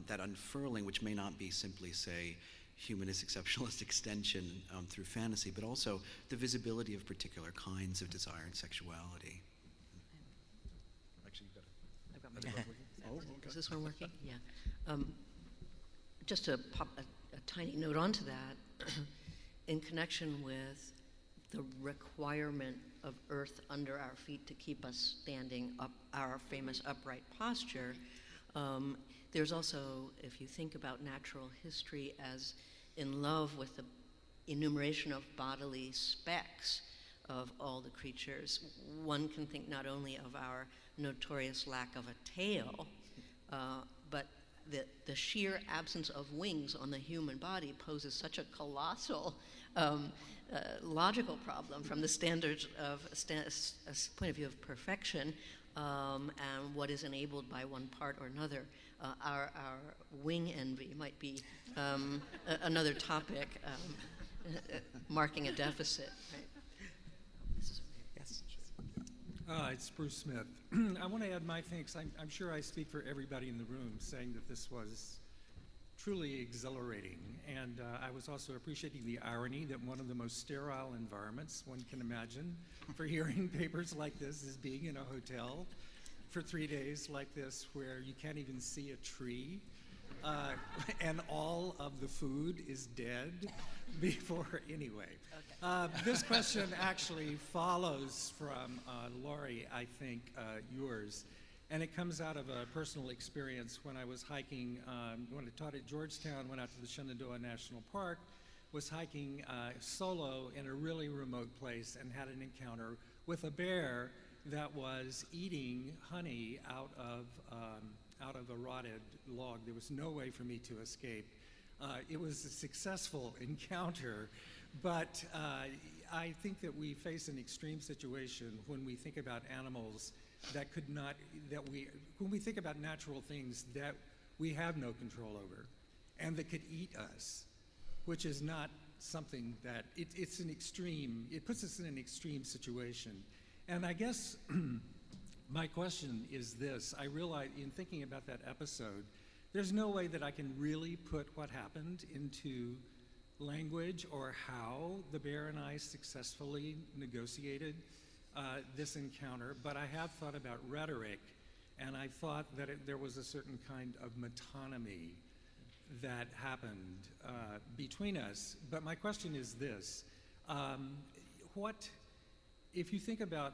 that unfurling, which may not be simply, say, humanist exceptionalist extension through fantasy, but also the visibility of particular kinds of desire and sexuality. Actually, I've got my okay. Is this one working? Yeah. Just to pop a tiny note onto that, in connection with the requirement of earth under our feet to keep us standing up, our famous upright posture, there's also, if you think about natural history as in love with the enumeration of bodily specs of all the creatures, one can think not only of our notorious lack of a tail, but the sheer absence of wings on the human body poses such a colossal logical problem from the standards of point of view of perfection, and what is enabled by one part or another. Our wing envy might be another topic, marking a deficit. Right? Yes. It's Bruce Smith. I want to add my thanks. I'm sure I speak for everybody in the room saying that this was truly exhilarating. And I was also appreciating the irony that one of the most sterile environments one can imagine for hearing papers like this is being in a hotel for 3 days like this, where you can't even see a tree, and all of the food is dead before, anyway. Okay. This question actually follows from Laurie, I think, yours. And it comes out of a personal experience when I was hiking, when I taught at Georgetown, went out to the Shenandoah National Park, was hiking solo in a really remote place and had an encounter with a bear that was eating honey out of a rotted log. There was no way for me to escape. It was a successful encounter, but I think that we face an extreme situation when we think about animals when we think about natural things that we have no control over and that could eat us, which is not something that, it's an extreme, it puts us in an extreme situation. And I guess my question is this: I realize in thinking about that episode, there's no way that I can really put what happened into language or how the bear and I successfully negotiated this encounter, but I have thought about rhetoric, and I thought that there was a certain kind of metonymy that happened between us. But my question is this: if you think about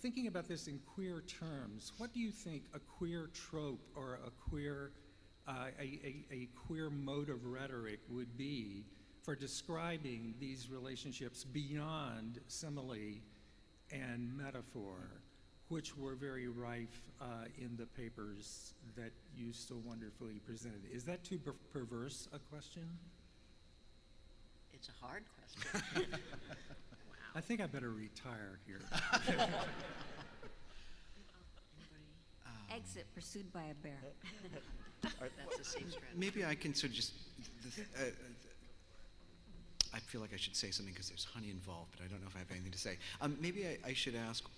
thinking about this in queer terms, what do you think a queer trope or a queer mode of rhetoric would be for describing these relationships beyond simile and metaphor, which were very rife in the papers that you so wonderfully presented? Is that too perverse a question? It's a hard question. I think I better retire here. Exit pursued by a bear. That's a safe strategy. Maybe I can sort of just, I feel like I should say something because there's honey involved, but I don't know if I have anything to say. Maybe I should ask,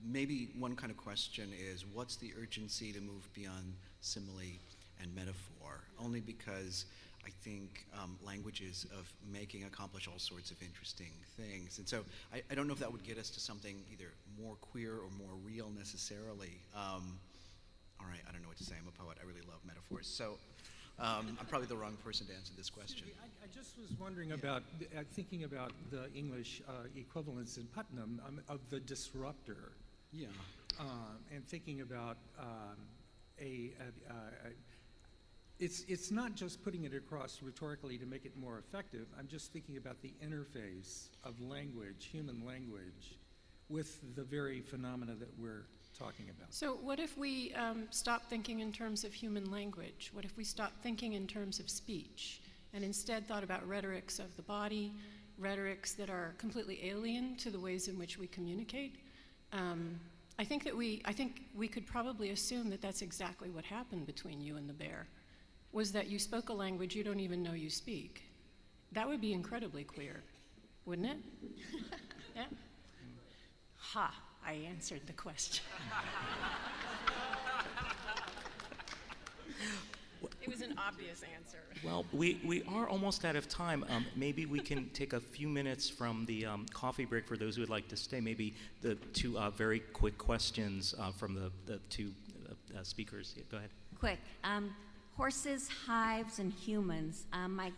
maybe one kind of question is, what's the urgency to move beyond simile and metaphor? Only because I think languages of making accomplish all sorts of interesting things. And so I don't know if that would get us to something either more queer or more real necessarily. All right, I don't know what to say. I'm a poet. I really love metaphors. So I'm probably the wrong person to answer this question. I just was wondering about, thinking about the English equivalence in Putnam of the disruptor. Yeah. And thinking about it's not just putting it across rhetorically to make it more effective. I'm just thinking about the interface of language, human language, with the very phenomena that we're talking about. So what if we stop thinking in terms of human language? What if we stop thinking in terms of speech and instead thought about rhetorics of the body, rhetorics that are completely alien to the ways in which we communicate? I think we could probably assume that that's exactly what happened between you and the bear, was that you spoke a language you don't even know you speak. That would be incredibly queer, wouldn't it? Yeah? Ha, I answered the question. It was an obvious answer. Well, we are almost out of time. Maybe we can take a few minutes from the coffee break for those who would like to stay. Maybe the two very quick questions from the two speakers. Yeah, go ahead. Quick. Horses, hives, and humans. My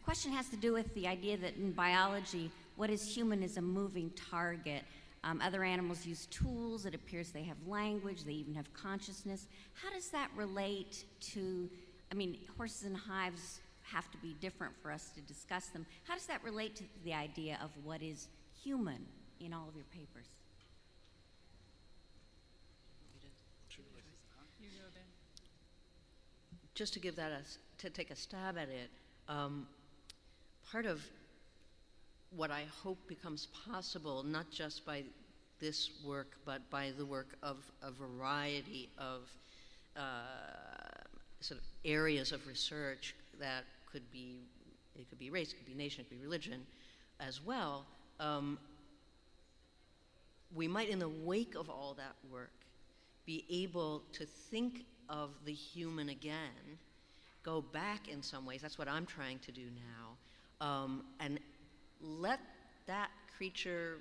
question has to do with the idea that in biology, what is human is a moving target. Other animals use tools. It appears they have language. They even have consciousness. How does that relate to, horses and hives have to be different for us to discuss them. How does that relate to the idea of what is human in all of your papers? Just to give that to take a stab at it, part of what I hope becomes possible, not just by this work, but by the work of a variety of sort of areas of research that could be race, it could be nation, it could be religion as well. We might, in the wake of all that work, be able to think of the human again, go back in some ways, that's what I'm trying to do now, and let that creature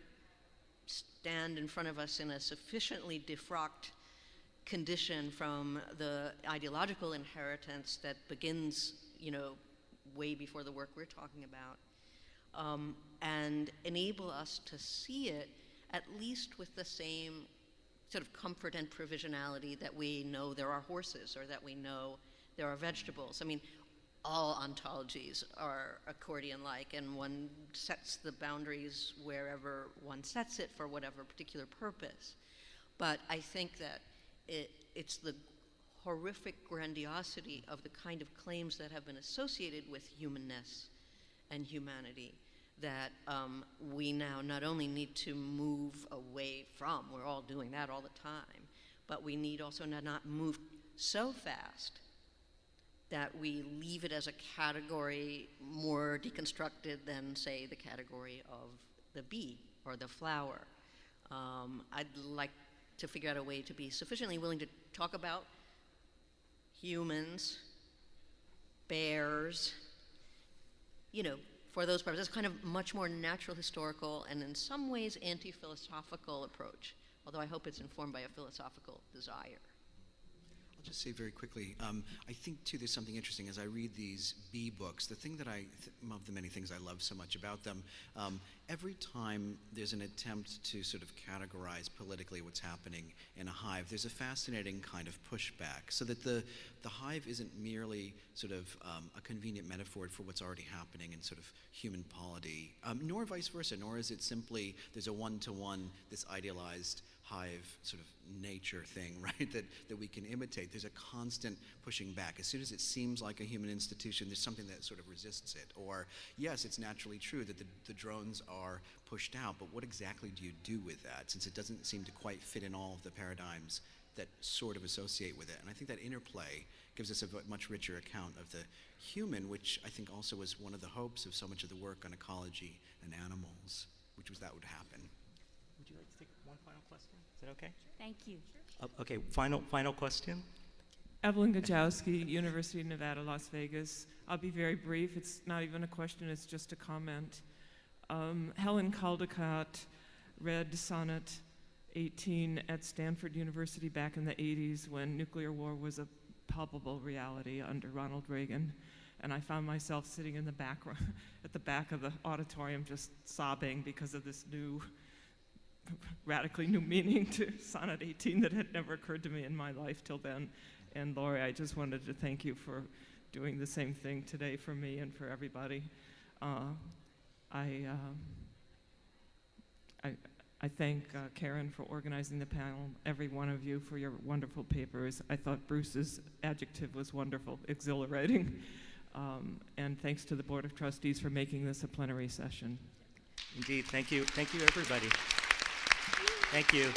stand in front of us in a sufficiently defrocked condition from the ideological inheritance that begins, way before the work we're talking about, and enable us to see it at least with the same sort of comfort and provisionality that we know there are horses or that we know there are vegetables. all ontologies are accordion-like, and one sets the boundaries wherever one sets it for whatever particular purpose. But I think that it's the horrific grandiosity of the kind of claims that have been associated with humanness and humanity that we now not only need to move away from, we're all doing that all the time, but we need also not move so fast that we leave it as a category more deconstructed than, say, the category of the bee or the flower. I'd like to figure out a way to be sufficiently willing to talk about humans, bears, for those purposes, kind of much more natural, historical, and in some ways anti-philosophical approach, although I hope it's informed by a philosophical desire. I'll just say very quickly, I think, too, there's something interesting as I read these bee books. The thing that of the many things I love so much about them, every time there's an attempt to sort of categorize politically what's happening in a hive, there's a fascinating kind of pushback, so that the hive isn't merely sort of a convenient metaphor for what's already happening in sort of human polity, nor vice versa, nor is it simply there's a one-to-one, this idealized hive sort of nature thing, right, that we can imitate. There's a constant pushing back. As soon as it seems like a human institution, there's something that sort of resists it. Or, yes, it's naturally true that the drones are pushed out, but what exactly do you do with that, since it doesn't seem to quite fit in all of the paradigms that sort of associate with it? And I think that interplay gives us a much richer account of the human, which I think also was one of the hopes of so much of the work on ecology and animals, which was that would happen. Would you like to take one final question? Is that okay? Thank you. Okay, final question. Evelyn Gajowski, University of Nevada, Las Vegas. I'll be very brief. It's not even a question, it's just a comment. Helen Caldecott read Sonnet 18 at Stanford University back in the 80s when nuclear war was a palpable reality under Ronald Reagan. And I found myself sitting in the back at the back of the auditorium just sobbing because of this radically new meaning to Sonnet 18 that had never occurred to me in my life till then. And Lori, I just wanted to thank you for doing the same thing today for me and for everybody. I thank Karen for organizing the panel, every one of you for your wonderful papers. I thought Bruce's adjective was wonderful, exhilarating. And thanks to the Board of Trustees for making this a plenary session. Indeed, thank you. Thank you, everybody. Thank you.